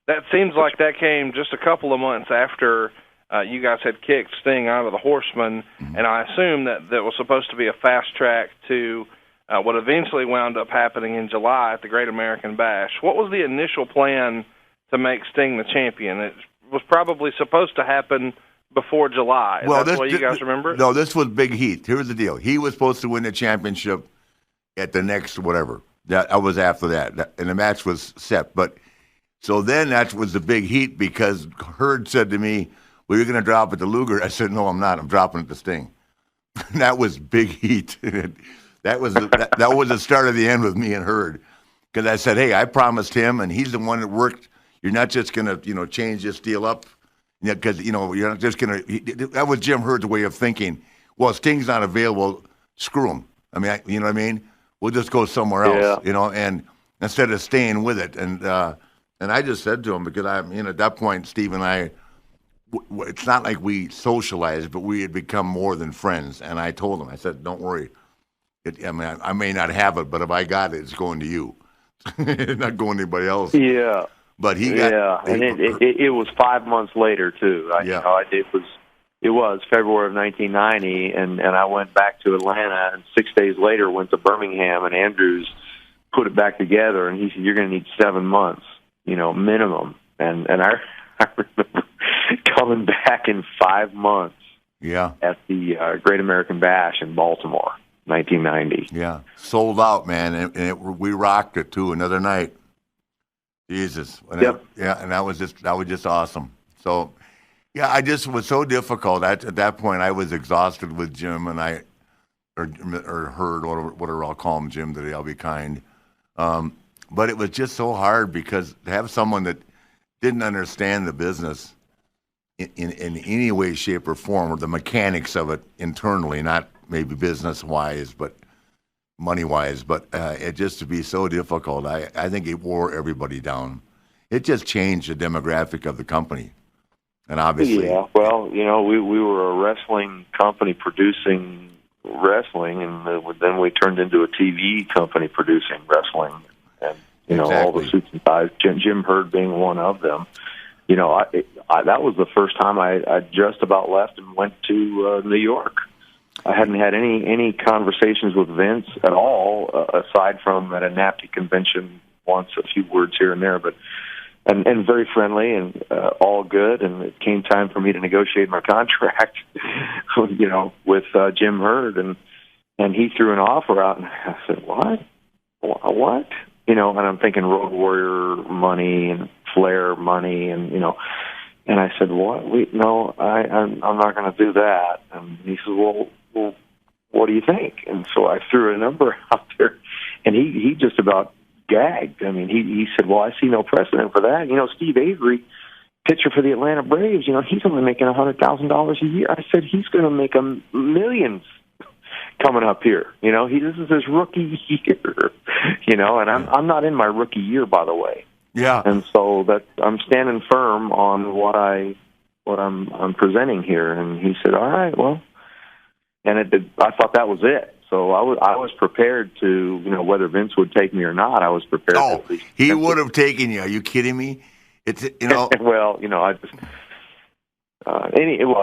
that seems like that came just a couple of months after you guys had kicked Sting out of the Horsemen, and I assume that was supposed to be a fast track to what eventually wound up happening in July at the Great American Bash. What was the initial plan to make Sting the champion? It was probably supposed to happen before July. Well, that's the way you guys remember it? No, this was Big Heat. Here's the deal. He was supposed to win the championship at the next whatever. I was after that, and the match was set. But so then that was the Big Heat because Herd said to me, well, you're going to drop it to Luger. I said, no, I'm not. I'm dropping it to Sting. That was Big Heat. That was the start of the end with me and Herd. Because I said, hey, I promised him, and he's the one that worked. You're not just going to, change this deal up, because, you're not just going to. That was Jim Herd's way of thinking. Well, Sting's not available, screw him. I mean, you know what I mean? We'll just go somewhere else, and instead of staying with it. And I just said to him, because at that point, Steve and I, it's not like we socialized, but we had become more than friends. And I told him, I said, don't worry. I may not have it, but if I got it, it's going to you. It's not going to anybody else. Yeah. But he got. Yeah, and it was 5 months later too. It was February of 1990, and I went back to Atlanta, and 6 days later went to Birmingham, and Andrews put it back together, and he said, "You're going to need 7 months, minimum." And I remember coming back in 5 months. Yeah. At the Great American Bash in Baltimore, 1990. Yeah, sold out, man, and we rocked it too. Another night. Jesus. Yep. And that was just awesome. So, yeah, I just was so difficult. At that point, I was exhausted with Jim and I, or Herd, or whatever I'll call him, Jim today. I'll be kind. But it was just so hard because to have someone that didn't understand the business in any way, shape, or form, or the mechanics of it internally, not maybe business-wise, but money-wise, but it just to be so difficult. I think it wore everybody down. It just changed the demographic of the company, and obviously, yeah. Well, we were a wrestling company producing wrestling, and then we turned into a TV company producing wrestling, and exactly. All the suits and ties. Jim Herd being one of them. That was the first time I just about left and went to New York. I hadn't had any conversations with Vince at all, aside from at a NAPTY convention once, a few words here and there, but and very friendly and all good. And it came time for me to negotiate my contract, with Jim Herd, and he threw an offer out, and I said, "What? And I'm thinking Road Warrior money and Flair money, and and I said, "What? I'm not going to do that." And he said, "Well, what do you think?" And so I threw a number out there, and he just about gagged. I mean, he said, "Well, I see no precedent for that. Steve Avery, pitcher for the Atlanta Braves, he's only making $100,000 a year." I said, "He's going to make millions coming up here. This is his rookie year, and I'm not in my rookie year, by the way." Yeah. And so that I'm standing firm on what I'm presenting here. And he said, all right, well, and I thought that was it. So I was prepared to, whether Vince would take me or not, I was prepared to at least. He would have taken you. Are you kidding me? It's, well, I just,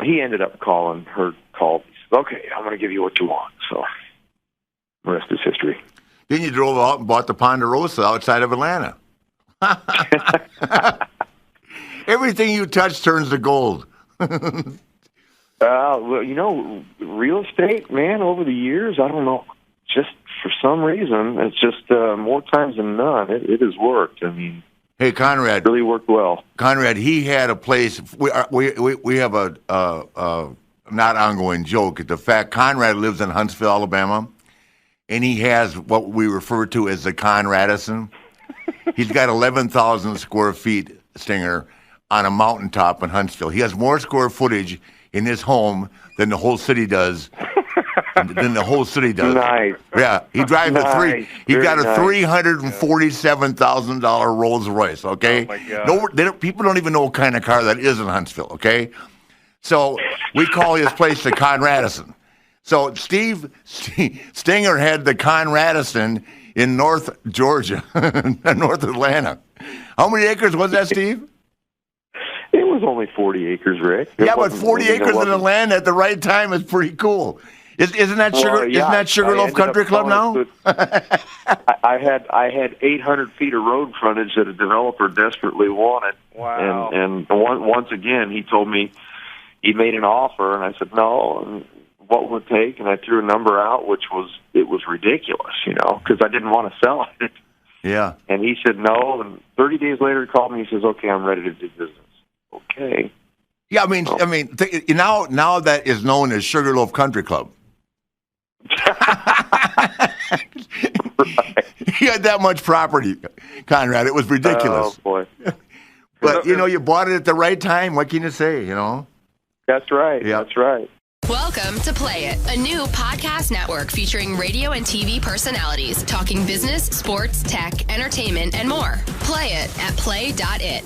he ended up called. He said, okay, I'm going to give you what you want. So the rest is history. Then you drove out and bought the Ponderosa outside of Atlanta. Everything you touch turns to gold. Real estate, man, over the years, I don't know, just for some reason, it's just more times than none, it has worked. I mean, hey, Conrad, really worked well. Conrad, he had a place. We have a not ongoing joke. The fact Conrad lives in Huntsville, Alabama, and he has what we refer to as the Conradison. He's got 11,000 square feet, Stinger, on a mountaintop in Huntsville. He has more square footage in his home than the whole city does. Nice. Yeah, he drives nice. He's got a $347,000 Rolls Royce. Okay. Oh my God. People don't even know what kind of car that is in Huntsville. Okay. So we call his place the Conradison. So Steve Stinger had the Conradison in North Georgia, North Atlanta. How many acres was that, Steve? It was only 40 acres, Rick. But 40 acres in the land at the right time is pretty cool. Isn't that Sugarloaf Country Club now? I had 800 feet of road frontage that a developer desperately wanted. Wow. And once again, he told me he made an offer, and I said no. And what would it take? And I threw a number out, which was ridiculous, because I didn't want to sell it. Yeah. And he said no. And 30 days later, he called me. He says, "Okay, I'm ready to do business." Okay. Yeah, now that is known as Sugarloaf Country Club. Right. He had that much property, Conrad. It was ridiculous. Oh boy! But you bought it at the right time. What can you say? That's right. Yeah. That's right. Welcome to Play It, a new podcast network featuring radio and TV personalities talking business, sports, tech, entertainment, and more. Play it at play.it.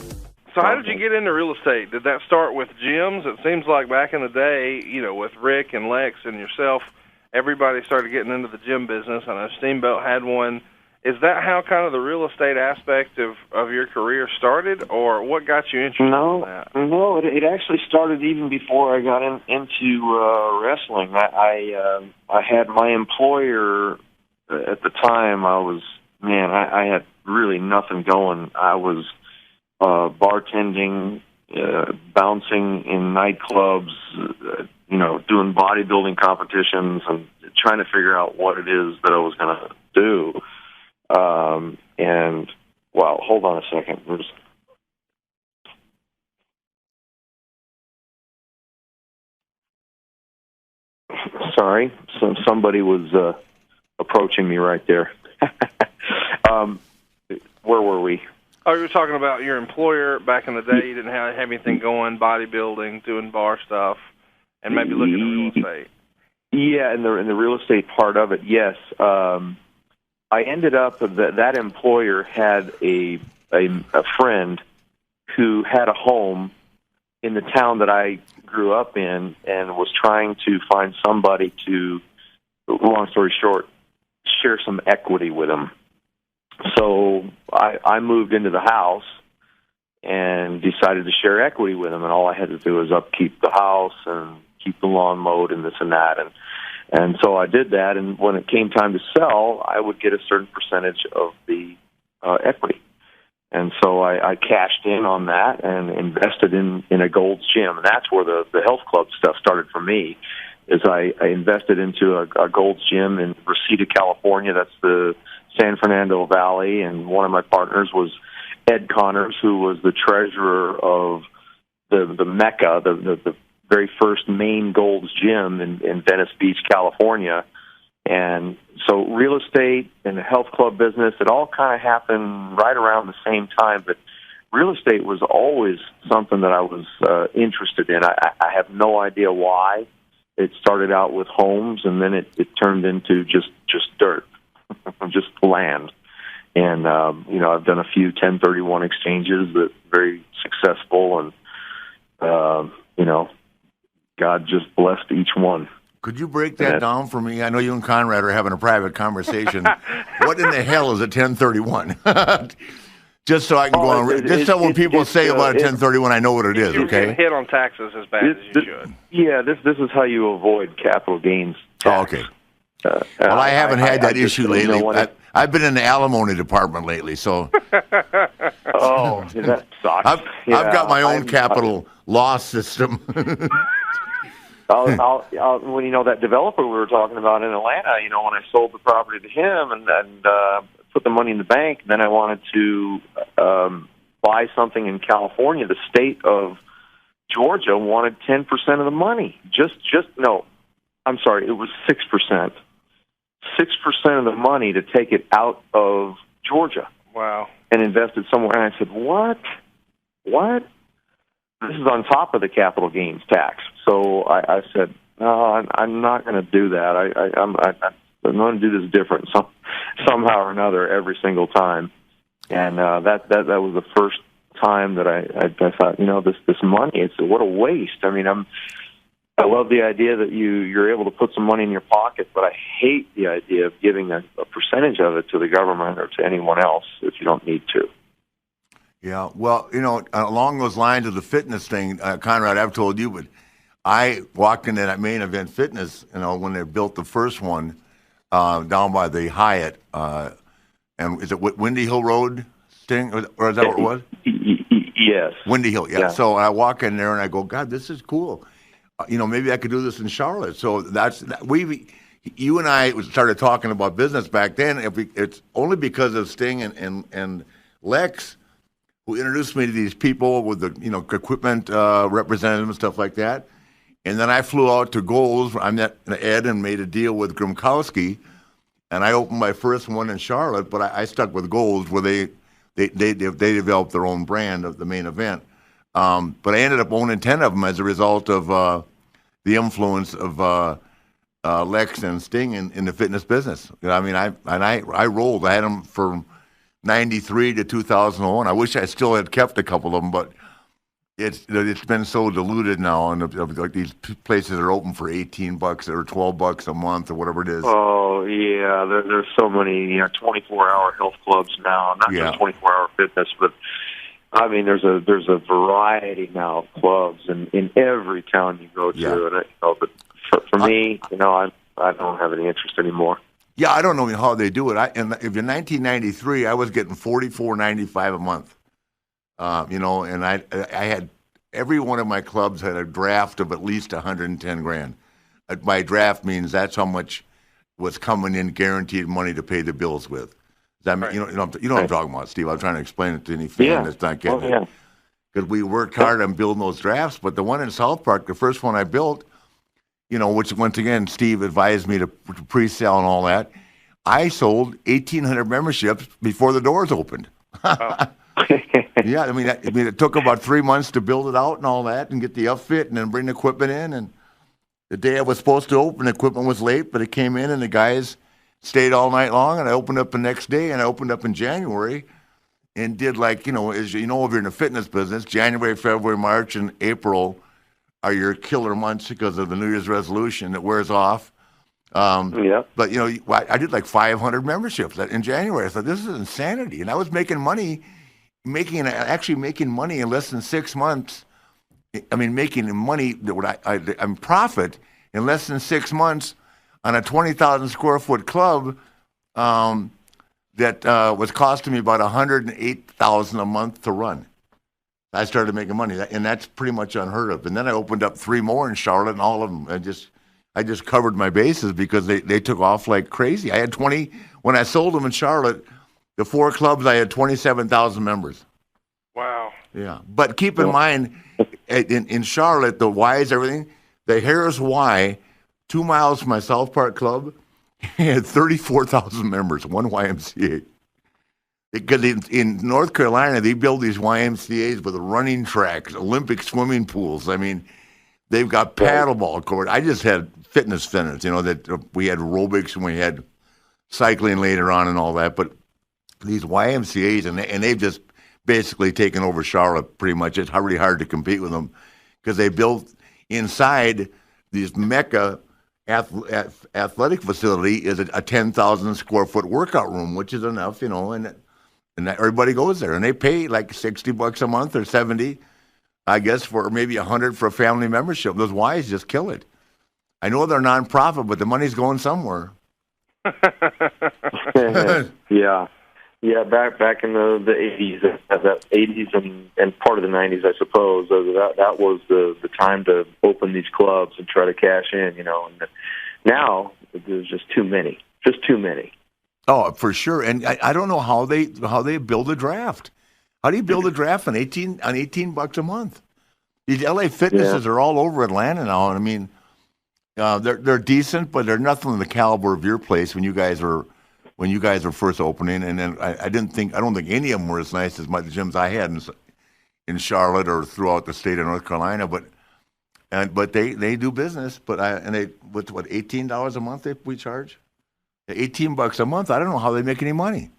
So how did you get into real estate? Did that start with gyms? It seems like back in the day, with Rick and Lex and yourself, everybody started getting into the gym business. I know Steamboat had one. Is that how kind of the real estate aspect of your career started, or what got you interested in that? No, it actually started even before I got into wrestling. I had my employer at the time. I had really nothing going. I was bartending, bouncing in nightclubs, doing bodybuilding competitions and trying to figure out what it is that I was going to do. Hold on a second. Sorry, somebody was approaching me right there. Where were we? Oh, you were talking about your employer back in the day. You didn't have anything going, bodybuilding, doing bar stuff, and maybe looking at real estate. Yeah, in the real estate part of it, yes. I ended up that employer had a friend who had a home in the town that I grew up in and was trying to find somebody to, long story short, share some equity with him. So I moved into the house and decided to share equity with him, and all I had to do was upkeep the house and keep the lawn mowed and this and that. And so I did that, and when it came time to sell, I would get a certain percentage of the equity. And so I cashed in on that and invested in a Gold's Gym. And that's where the health club stuff started for me, is I invested into a Gold's Gym in Reseda, California. That's the San Fernando Valley, and one of my partners was Ed Connors, who was the treasurer of the Mecca, the very first main Gold's Gym in Venice Beach, California. And so real estate and the health club business, it all kind of happened right around the same time, but real estate was always something that I was interested in. I have no idea why. It started out with homes, and then it turned into just dirt, just land. And, I've done a few 1031 exchanges that very successful, and, God just blessed each one. Could you break that down for me? I know you and Conrad are having a private conversation. What in the hell is a 1031? Just so I can go on. Just so when people say about a 1031, I know what it is, okay? You hit on taxes as bad as you should. Yeah, this is how you avoid capital gains tax. Oh, okay. Well, I haven't had that issue lately. I've been in the alimony department lately, so. Oh, that sucks. I've got my own capital loss system. When that developer we were talking about in Atlanta, when I sold the property to him and put the money in the bank, then I wanted to buy something in California. The state of Georgia wanted 10% of the money. No, I'm sorry, it was 6%. 6% of the money to take it out of Georgia. Wow. And invest it somewhere. And I said, what? This is on top of the capital gains tax. So I said, no, I'm not going to do that. I'm going to do this different somehow or another every single time. And that was the first time that I thought, this money, what a waste. I mean, I love the idea that you're able to put some money in your pocket, but I hate the idea of giving a percentage of it to the government or to anyone else if you don't need to. Yeah, well, along those lines of the fitness thing, Conrad, I've told you, but I walked into that Main Event Fitness, when they built the first one down by the Hyatt, and is it Windy Hill Road, Sting, or is that what it was? Yes. Windy Hill, yeah. So I walk in there and I go, God, this is cool. Maybe I could do this in Charlotte. So you and I started talking about business back then. It's only because of Sting and Lex, who introduced me to these people with the equipment representative and stuff like that. And then I flew out to Goals. I met Ed and made a deal with Grimkowski, and I opened my first one in Charlotte. But I stuck with Goals, where they developed their own brand of the Main Event. But I ended up owning 10 of them as a result of the influence of Lex and Sting in the fitness business. I mean, I rolled. I had them from 93 to 2001. I wish I still had kept a couple of them, but it's been so diluted now, and like these places are open for $18 or $12 a month or whatever it is. Oh yeah, there's so many 24-hour health clubs now. Not just 24-hour fitness, but I mean there's a variety now of clubs in every town you go to. Yeah. And but for me, I don't have any interest anymore. Yeah, I don't know how they do it. If in 1993, I was getting $44.95 a month. And I had every one of my clubs had a draft of at least $110,000. By draft means that's how much was coming in guaranteed money to pay the bills with. Does that mean, you know what I'm talking about, Steve? I'm trying to explain it to any fan that's not getting it. Because we worked hard on building those drafts, but the one in South Park, the first one I built, which once again Steve advised me to pre-sell and all that, I sold 1,800 memberships before the doors opened. Oh. Yeah, I mean, it took about 3 months to build it out and all that, and get the upfit, and then bring the equipment in. And the day I was supposed to open, the equipment was late, but it came in, and the guys stayed all night long. And I opened up the next day, and I opened up in January, and did as if you're in the fitness business, January, February, March, and April are your killer months because of the New Year's resolution that wears off. But I did like 500 memberships in January. I thought, this is insanity, and I was making money. Making money in less than 6 months. I mean, making money I'm profit in less than 6 months on a 20,000 square foot club that was costing me about $108,000 a month to run. I started making money, and that's pretty much unheard of. And then I opened up 3 more in Charlotte, and all of them I just covered my bases because they took off like crazy. I had 20 when I sold them in Charlotte. The 4 clubs, I had 27,000 members. Wow. Yeah. But keep in mind, in Charlotte, the Y's, everything, the Harris Y, 2 miles from my South Park club, had 34,000 members, one YMCA. Because in North Carolina, they build these YMCAs with running tracks, Olympic swimming pools. I mean, they've got paddleball court. I just had fitness centers, that we had aerobics and we had cycling later on and all that. But these YMCA's, and they've just basically taken over Charlotte pretty much. It's really hard to compete with them because they built inside these mecca athletic facility is a 10,000 square foot workout room, which is enough, and everybody goes there, and they pay like $60 a month or 70, I guess, for maybe $100 for a family membership. Those Ys just kill it. I know they're nonprofit, but the money's going somewhere. Yeah. Back in the 80s, that 80s and part of the 90s, I suppose. That was the time to open these clubs and try to cash in, And now there's just too many. Oh, for sure. And I don't know how they build a draft. How do you build a draft on $18 a month? These LA Fitnesses are all over Atlanta now, and I mean, they're decent, but they're nothing in the caliber of your place when you guys were first opening. And then I don't think any of them were as nice as the gyms I had in Charlotte or throughout the state of North Carolina. But they do business. But what $18 a month we charge? $18 a month. I don't know how they make any money.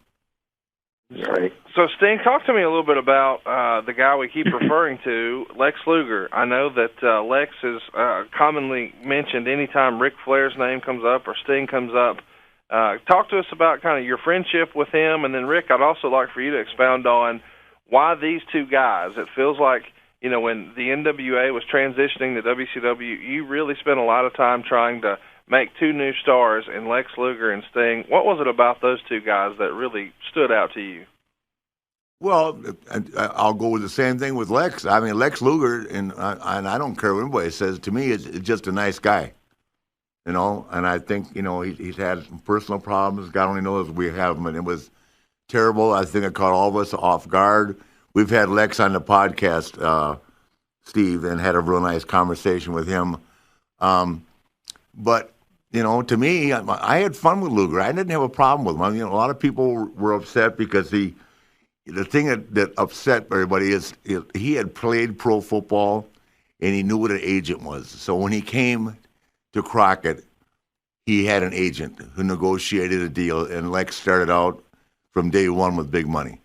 Right. So, Sting, talk to me a little bit about the guy we keep referring to, Lex Luger. I know that Lex is commonly mentioned anytime Ric Flair's name comes up or Sting comes up. Talk to us about kind of your friendship with him, and then, Rick, I'd also like for you to expound on why these two guys. It feels like, when the NWA was transitioning to WCW, you really spent a lot of time trying to make two new stars in Lex Luger and Sting. What was it about those two guys that really stood out to you? Well, I'll go with the same thing with Lex. I mean, Lex Luger, and I don't care what anybody says, to me, is just a nice guy. And I think, he's had some personal problems. God only knows we have them, and it was terrible. I think it caught all of us off guard. We've had Lex on the podcast, Steve, and had a real nice conversation with him. But, to me, I had fun with Luger. I didn't have a problem with him. I mean, a lot of people were upset because the thing that upset everybody is he had played pro football, and he knew what an agent was. So when he came to Crockett, he had an agent who negotiated a deal, and Lex started out from day one with big money.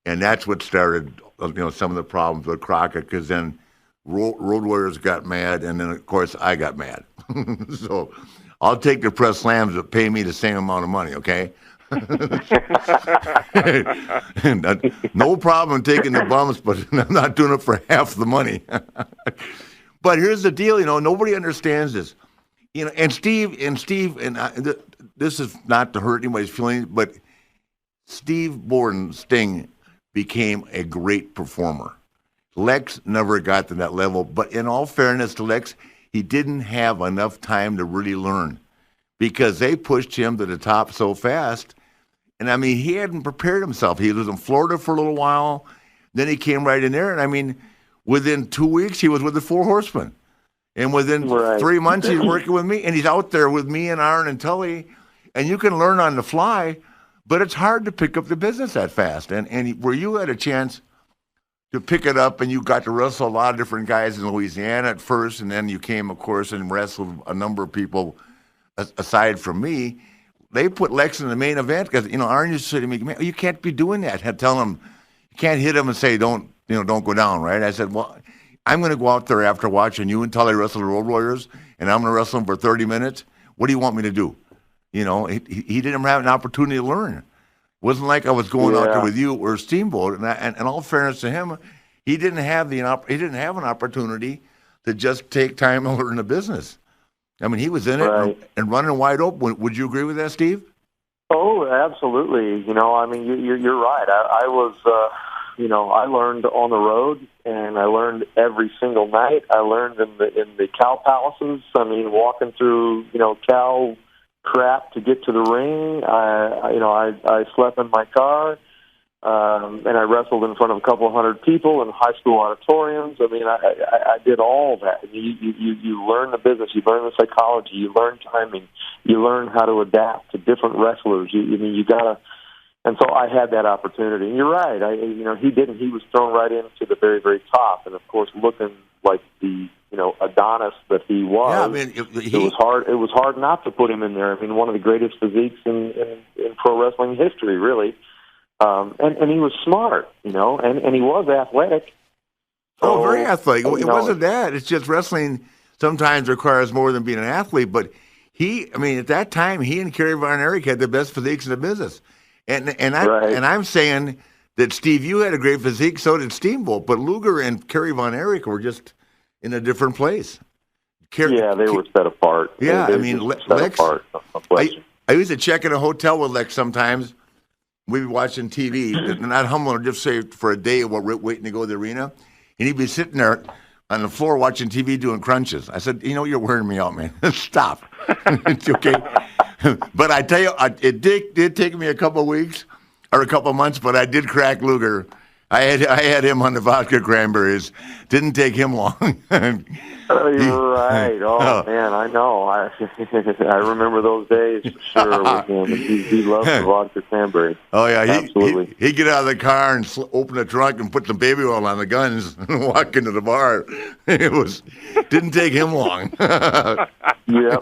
And that's what started, some of the problems with Crockett, because then Road Warriors got mad, and then, of course, I got mad. So I'll take the press slams that pay me the same amount of money, okay? No problem taking the bumps, but I'm not doing it for half the money. But here's the deal, nobody understands this. And Steve, this is not to hurt anybody's feelings, but Steve Borden, Sting, became a great performer. Lex never got to that level, but in all fairness to Lex, he didn't have enough time to really learn because they pushed him to the top so fast. And, I mean, he hadn't prepared himself. He was in Florida for a little while. Then he came right in there. And, I mean, within 2 weeks, he was with the Four Horsemen. And within 3 months, he's working with me. And he's out there with me and Arn and Tully. And you can learn on the fly, but it's hard to pick up the business that fast. And where you had a chance to pick it up and you got to wrestle a lot of different guys in Louisiana at first, and then you came, of course, and wrestled a number of people aside from me. They put Lex in the main event because, Arn used to say to me, man, you can't be doing that. I'd tell him, you can't hit him and say, don't go down, right? I said, well, I'm going to go out there after watching you and Tully wrestle the Road Warriors, and I'm going to wrestle them for 30 minutes. What do you want me to do? He didn't have an opportunity to learn. It wasn't like I was going out there with you or Steamboat. And in all fairness to him, he didn't have an opportunity to just take time to learn the business. I mean, he was in it and running wide open. Would you agree with that, Steve? Oh, absolutely. I mean, you're right. I was, I learned on the road, and I learned every single night. I learned in the cow palaces. I mean, walking through, cow crap to get to the ring. I slept in my car, and I wrestled in front of a couple hundred people in high school auditoriums. I mean, I did all that. You learn the business, you learn the psychology, you learn timing, you learn how to adapt to different wrestlers. You gotta. And so I had that opportunity. And you're right. He didn't. He was thrown right into the very, very top, and of course, looking like the Adonis that he was. Yeah, I mean, it was hard. It was hard not to put him in there. I mean, one of the greatest physiques in pro wrestling history, really. And he was smart, and he was athletic. So, very athletic. It know, wasn't that. It's just wrestling sometimes requires more than being an athlete. But at that time, he and Kerry Von Erich had the best physiques in the business. And I'm saying that Steve, you had a great physique, so did Steamboat. But Luger and Kerry Von Erich were just in a different place. They were set apart. Yeah, Lex. I used to check in a hotel with Lex sometimes. We'd be watching TV, not humbling, just say for a day while we're waiting to go to the arena. And he'd be sitting there on the floor watching TV doing crunches. I said, you're wearing me out, man. Stop. It's okay. But I tell you, it did take me a couple of weeks or a couple of months, but I did crack Luger. I had him on the vodka cranberries. Didn't take him long. You're right. Oh, man, I know. I remember those days for sure with him. He loved the vodka cranberry. Oh, yeah. Absolutely. He'd get out of the car and open the trunk and put some baby oil on the guns and walk into the bar. Didn't take him long. Yeah,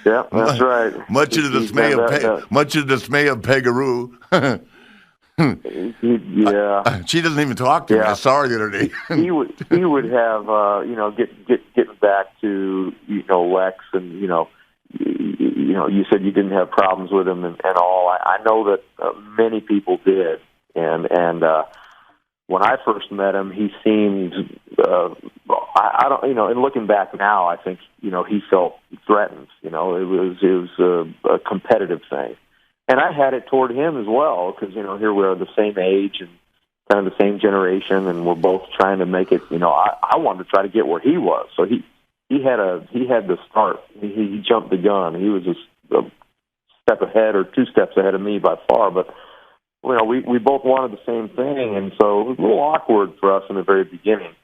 that's right. Much to the dismay of Pegaroo. She doesn't even talk to me. I saw her the other day. he would have getting back to Lex, and you said you didn't have problems with him and all. I know that many people did, and when I first met him, he seemed I don't and looking back now, I think he felt threatened. It was a competitive thing. And I had it toward him as well, because here we are the same age and kind of the same generation, and we're both trying to make it. I wanted to try to get where he was, so he had the start. He jumped the gun. He was a step ahead or two steps ahead of me by far, but we both wanted the same thing, and so it was a little awkward for us in the very beginning.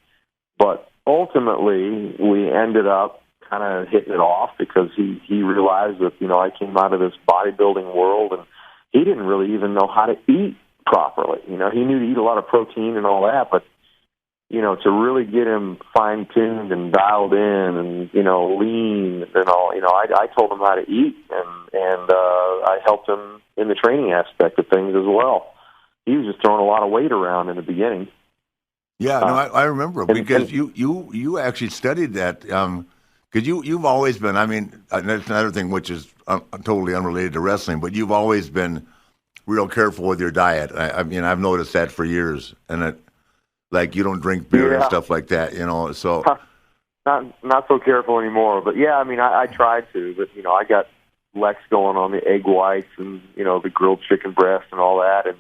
But ultimately, we ended up kind of hitting it off, because he realized that I came out of this bodybuilding world, and he didn't really even know how to eat properly. He knew to eat a lot of protein and all that, but to really get him fine tuned and dialed in and lean and all, I told him how to eat, and I helped him in the training aspect of things as well. He was just throwing a lot of weight around in the beginning. Yeah, I remember, because you actually studied that. Because you've always been, that's another thing which is totally unrelated to wrestling, but you've always been real careful with your diet. I've noticed that for years, and you don't drink beer and stuff like that, so. Not so careful anymore, but I tried to, but I got Lex going on the egg whites and, the grilled chicken breast and all that, and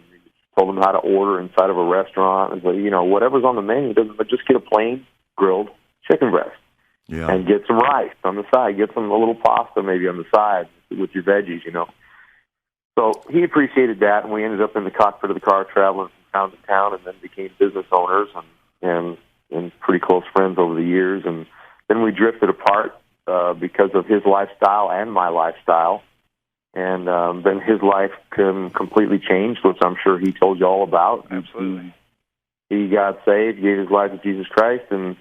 told him how to order inside of a restaurant, and whatever's on the menu, but just get a plain grilled chicken breast. Yeah. And get some rice on the side. Get a little pasta maybe on the side with your veggies, So he appreciated that, and we ended up in the cockpit of the car traveling from town to town, and then became business owners and pretty close friends over the years. And then we drifted apart because of his lifestyle and my lifestyle. And then his life completely changed, which I'm sure he told you all about. Absolutely. He got saved, gave his life to Jesus Christ, and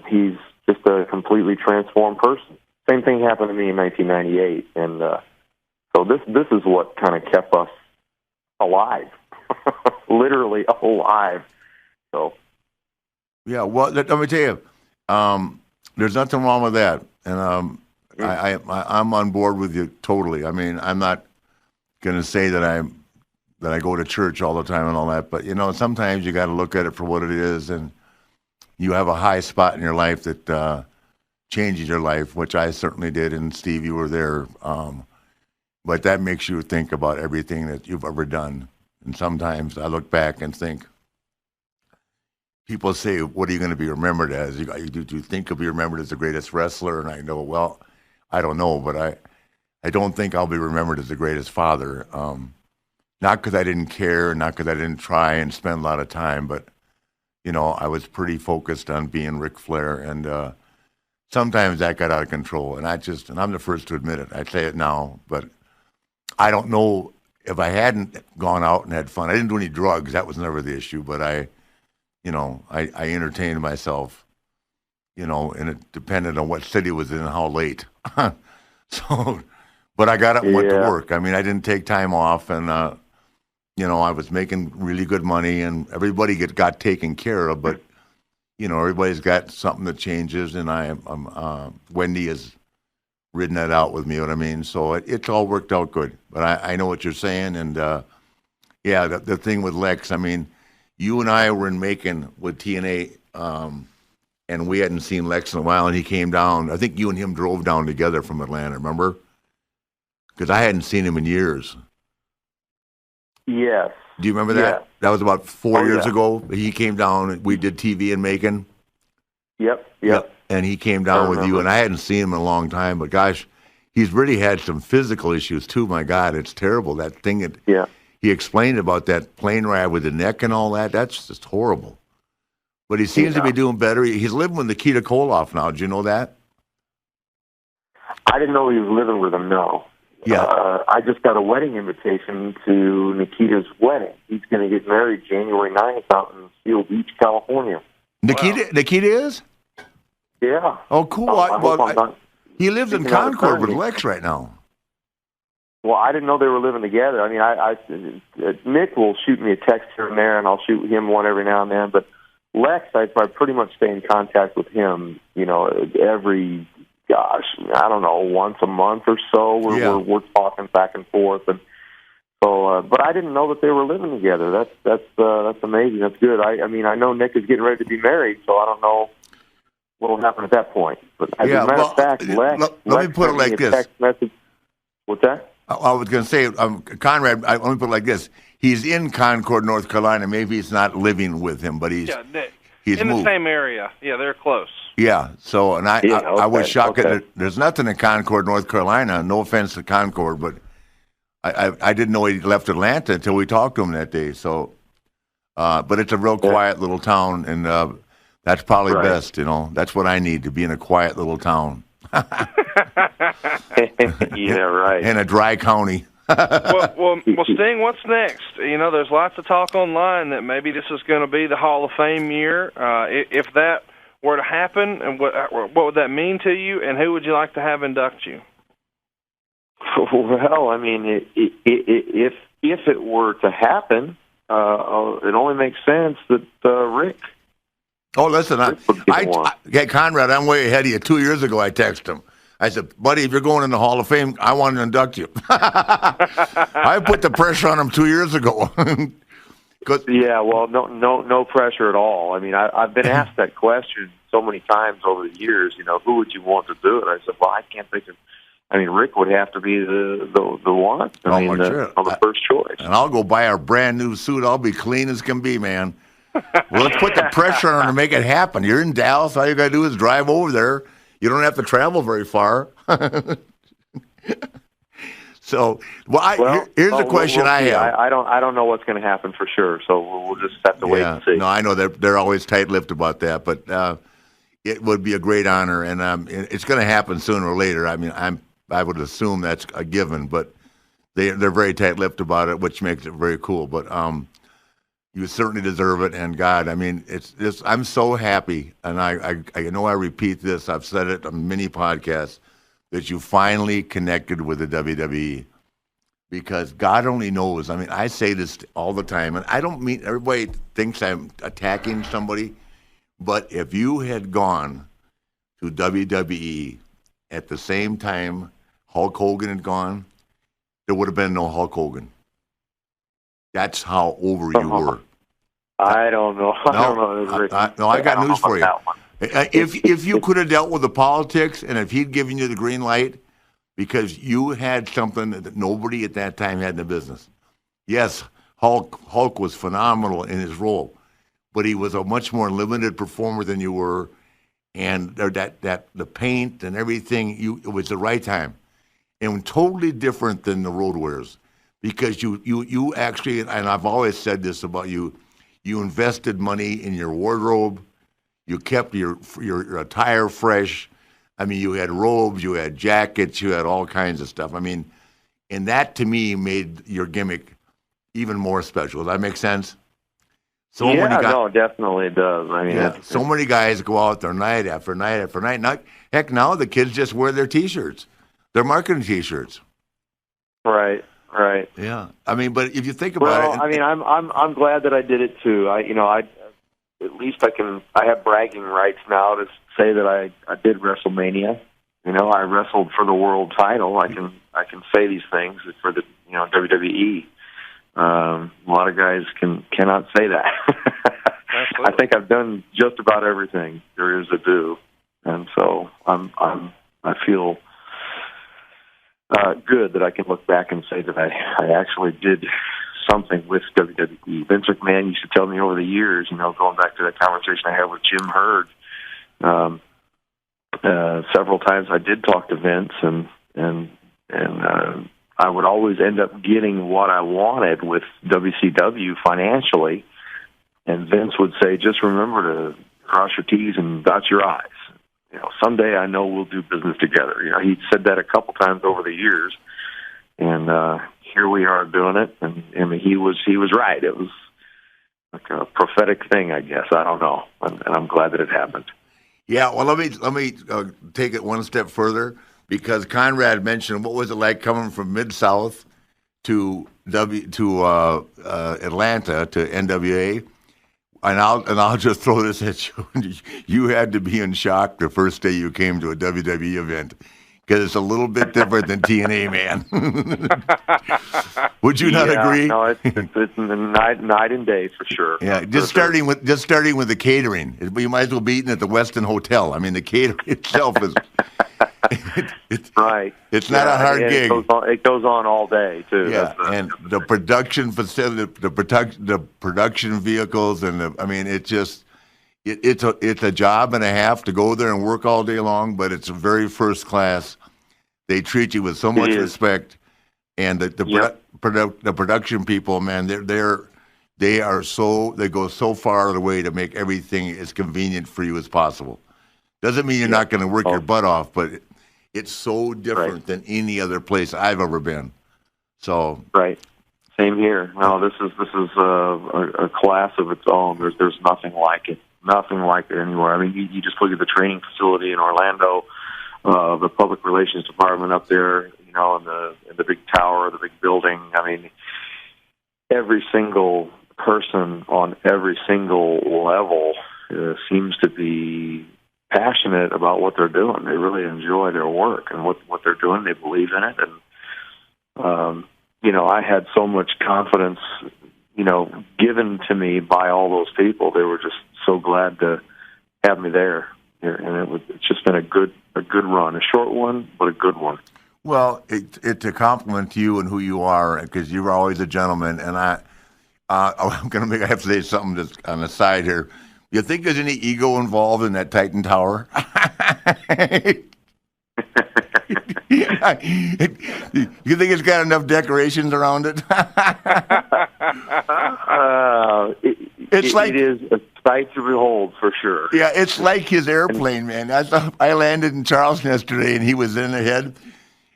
he's just a completely transformed person. Same thing happened to me in 1998, and so this is what kind of kept us alive, literally alive. So, yeah. Well, let me tell you, there's nothing wrong with that, and I'm on board with you totally. I'm not going to say that I go to church all the time and all that, but sometimes you got to look at it for what it is, and you have a high spot in your life that changes your life, which I certainly did, and Steve, you were there. But that makes you think about everything that you've ever done. And sometimes I look back and think, people say, what are you going to be remembered as? Do you think you'll be remembered as the greatest wrestler? And I know, well, I don't know, but I don't think I'll be remembered as the greatest father. Not because I didn't care, not because I didn't try and spend a lot of time, but I was pretty focused on being Ric Flair, and sometimes that got out of control. And I'm the first to admit it. I say it now, but I don't know if I hadn't gone out and had fun. I didn't do any drugs. That was never the issue. But I entertained myself, and it depended on what city it was in and how late. So, but I got up and went to work. I didn't take time off, and I was making really good money, and everybody got taken care of. But everybody's got something that changes, and Wendy has ridden that out with me. You know what I mean? So it's all worked out good. But I know what you're saying, and the thing with Lex. I mean, you and I were in Macon with TNA, and we hadn't seen Lex in a while, and he came down. I think you and him drove down together from Atlanta. Remember? Because I hadn't seen him in years. Yes. Do you remember that? That was about 4 years ago. He came down, and we did TV in Macon. Yep. And he came down with you, and I hadn't seen him in a long time. But gosh, he's really had some physical issues too. My God, it's terrible. That thing that he explained about that plane ride with the neck and all that. That's just horrible. But he seems to be doing better. He's living with Nikita Koloff now. Did you know that? I didn't know he was living with him. No. Yeah. I just got a wedding invitation to Nikita's wedding. He's going to get married January 9th out in Seal Beach, California. Nikita is? Yeah. Oh, cool. He lives in Concord with Lex right now. Well, I didn't know they were living together. I mean, Nick will shoot me a text here and there, and I'll shoot him one every now and then. But Lex, I pretty much stay in contact with him, every, I don't know, once a month or so. We're talking back and forth, and so. But I didn't know that they were living together. That's amazing. That's good. I mean, I know Nick is getting ready to be married, so I don't know what will happen at that point. But as a matter of fact, Lex let me put it like this. Text message. What's that? I was going to say, Conrad. Let me put it like this: he's in Concord, North Carolina. Maybe he's not living with him, but he's in moved. The same area. Yeah, they're close. Yeah. So, and I was shocked that there's nothing in Concord, North Carolina. No offense to Concord, but I didn't know he left Atlanta until we talked to him that day. So, but it's a real quiet little town, and that's probably best. That's what I need, to be in a quiet little town. Yeah, right. In a dry county. well, Sting, what's next? There's lots of talk online that maybe this is going to be the Hall of Fame year. If that were to happen, and what would that mean to you, and who would you like to have induct you? Well, I mean, if it were to happen, it only makes sense that Rick. Oh, listen, Conrad, I'm way ahead of you. 2 years ago, I texted him. I said, buddy, if you're going in the Hall of Fame, I want to induct you. I put the pressure on him 2 years ago. Yeah, well, no pressure at all. I mean, I've been asked that question so many times over the years. Who would you want to do it? I said, well, I can't think of. I mean, Rick would have to be the one. The first choice. And I'll go buy a brand new suit. I'll be clean as can be, man. Well, let's put the pressure on him to make it happen. You're in Dallas. All you got to do is drive over there. You don't have to travel very far. So, here's the question I have. I don't know what's going to happen for sure. So we'll just have to wait and see. No, I know they're always tight-lipped about that, but it would be a great honor, and it's going to happen sooner or later. I mean, I would assume that's a given, but they're very tight-lipped about it, which makes it very cool. But you certainly deserve it, and God, I mean, I'm so happy, and I know I repeat this. I've said it on many podcasts, that you finally connected with the WWE, because God only knows. I mean, I say this all the time, and I don't mean everybody thinks I'm attacking somebody, but if you had gone to WWE at the same time Hulk Hogan had gone, there would have been no Hulk Hogan. That's how over you were. I don't know. I got news for you. If you could have dealt with the politics, and if he'd given you the green light, because you had something that nobody at that time had in the business. Yes, Hulk was phenomenal in his role, but he was a much more limited performer than you were, and that the paint and everything, it was the right time, and totally different than the Road Warriors, because you actually, and I've always said this about you, you invested money in your wardrobe. You kept your attire fresh. I mean, you had robes, you had jackets, you had all kinds of stuff. I mean, and that to me made your gimmick even more special. Does that make sense? Definitely it does. I mean, so many guys go out there night after night after night. Now the kids just wear their T-shirts, their marketing T-shirts. Right. Right. Yeah. I mean, but if you think about it, I mean, I'm glad that I did it too. I at least I have bragging rights now to say that I did WrestleMania. I wrestled for the world title. I can say these things for the WWE. A lot of guys cannot say that. I think I've done just about everything there is to do, and so I feel good that I can look back and say that I actually did something with WWE. Vince McMahon used to tell me over the years, going back to that conversation I had with Jim Hurd, several times I did talk to Vince, and I would always end up getting what I wanted with WCW financially, and Vince would say, just remember to cross your T's and dot your I's. Someday I know we'll do business together. He said that a couple times over the years, and here we are doing it. And I mean, he was right. It was like a prophetic thing, I guess. I don't know, and I'm glad that it happened. Yeah. Well, let me take it one step further, because Conrad mentioned what was it like coming from Mid-South to Atlanta to NWA. And I'll just throw this at you. You had to be in shock the first day you came to a WWE event, because it's a little bit different than TNA, man. Would you not agree? No, it's night and day for sure. Yeah, starting with the catering. You might as well be eating at the Westin Hotel. I mean, the catering itself is right. It's not a hard gig. It goes on all day too. Yeah, and the production facility, the production vehicles, and it's a job and a half to go there and work all day long. But it's very first class. They treat you with so much respect, and the production people, man, they go so far the way to make everything as convenient for you as possible. Doesn't mean you're not going to work your butt off, but it's so different than any other place I've ever been. So right, same here. No, this is a class of its own. There's nothing like it. Nothing like it anywhere. I mean, you just look at the training facility in Orlando, the public relations department up there, in the big tower, the big building. I mean, every single person on every single level seems to be passionate about what they're doing. They really enjoy their work and what they're doing. They believe in it. And, I had so much confidence, given to me by all those people. They were just so glad to have me there. And it's just been a good run, a short one, but a good one. Well, it's a compliment to you and who you are, because you're always a gentleman. And I have to say something just on the side here. You think there's any ego involved in that Titan Tower? You think it's got enough decorations around it? It is a sight to behold, for sure. Yeah, it's like his airplane, man. I landed in Charleston yesterday, and he was in ahead.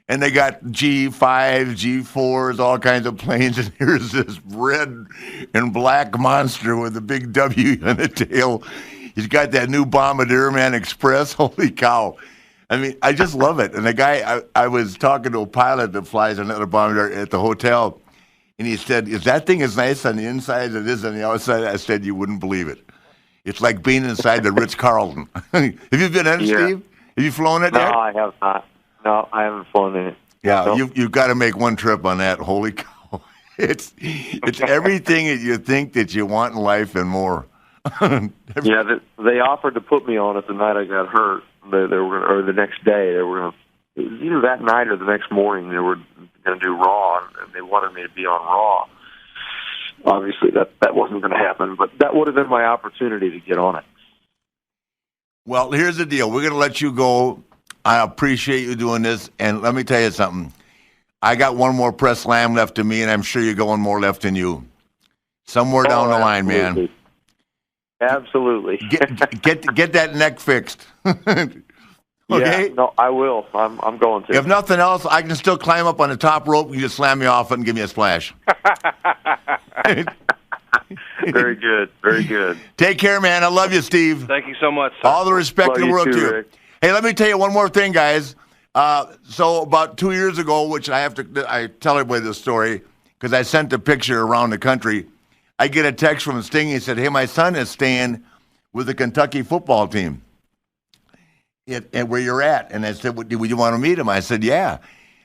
And they got G5, G4s, all kinds of planes, and here's this red and black monster with a big W on the tail. He's got that new Bombardier Man Express. Holy cow. I mean, I just love it. And the guy, I was talking to a pilot that flies another Bombardier at the hotel, and he said, "Is that thing as nice on the inside as it is on the outside?" I said, "You wouldn't believe it. It's like being inside the Ritz-Carlton." Have you been in it, Steve? Have you flown it yet? No, I have not. No, I haven't flown in it. Yeah, no. You've got to make one trip on that. Holy cow. It's everything that you think that you want in life and more. Yeah, they offered to put me on it the night I got hurt. Or the next day. They were going to, either that night or the next morning, they were going to do Raw, and they wanted me to be on Raw. Obviously, that wasn't going to happen, but that would have been my opportunity to get on it. Well, here's the deal. We're going to let you go. I appreciate you doing this, and let me tell you something. I got one more press slam left to me, and I'm sure you got one more left than you. Somewhere down the line, man. Absolutely. Get that neck fixed. Okay? Yeah, no, I will. I'm going to. If nothing else, I can still climb up on the top rope. You just slam me off it and give me a splash. Very good. Very good. Take care, man. I love you, Steve. Thank you so much, sir. All the respect in the world to you. Rick. Hey, let me tell you one more thing, guys. So about 2 years ago, which I tell everybody this story because I sent a picture around the country. I get a text from Sting. He said, "Hey, my son is staying with the Kentucky football team and where you're at." And I said, "Would you want to meet him?" I said, "Yeah."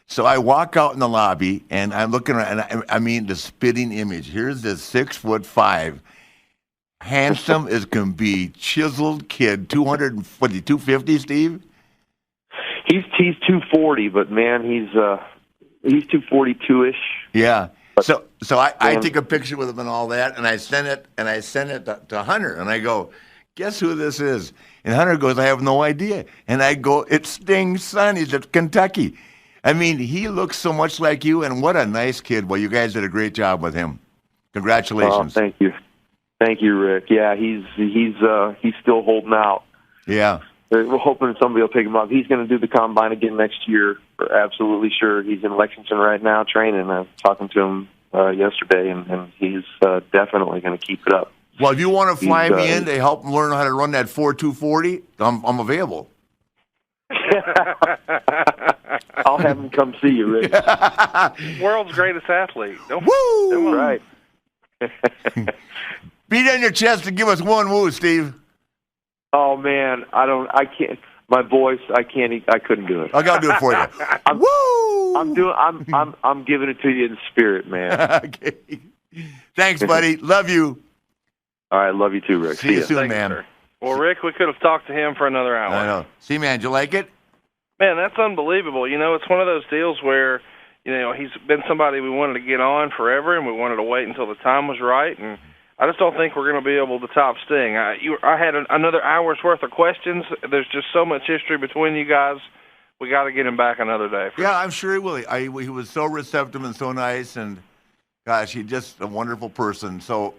So I walk out in the lobby, and I'm looking around, and I mean the spitting image. Here's this 6'5", handsome as can be, chiseled kid, 250, Steve? He's 240, but man, he's 242-ish. Yeah. So I take a picture with him and all that, and I send it to Hunter, and I go, "Guess who this is?" And Hunter goes, "I have no idea." And I go, "It's Sting's son. He's at Kentucky." I mean, he looks so much like you, and what a nice kid. Well, you guys did a great job with him. Congratulations. Oh, thank you, Rick. Yeah, he's still holding out. Yeah. We're hoping somebody will pick him up. He's going to do the combine again next year. We're absolutely sure. He's in Lexington right now training. I was talking to him yesterday, and he's definitely going to keep it up. Well, if you want to fly me in to help him learn how to run that 4.240, I'm available. I'll have him come see you, Rick. World's greatest athlete. Woo! Right. Beat on your chest and give us one woo, Steve. Oh man, I can't. My voice, I couldn't do it. I gotta do it for you. Woo! I'm giving it to you in spirit, man. Okay. Thanks, buddy. Love you. All right, love you too, Rick. See you soon, Thanks, man. Sir. Well, Rick, we could have talked to him for another hour. I know. See, man, did you like it? Man, that's unbelievable. It's one of those deals where, he's been somebody we wanted to get on forever, and we wanted to wait until the time was right. And I just don't think we're going to be able to top Sting. I had another hour's worth of questions. There's just so much history between you guys. We got to get him back another day. Yeah, I'm sure he will. He was so receptive and so nice, and gosh, he's just a wonderful person. So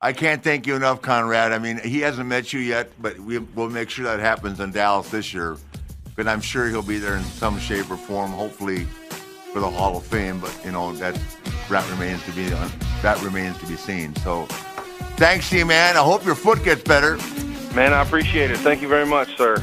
I can't thank you enough, Conrad. I mean, he hasn't met you yet, but we'll make sure that happens in Dallas this year. But I'm sure he'll be there in some shape or form, hopefully for the Hall of Fame. But that remains to be seen. So thanks to you, man. I hope your foot gets better. Man, I appreciate it. Thank you very much, sir.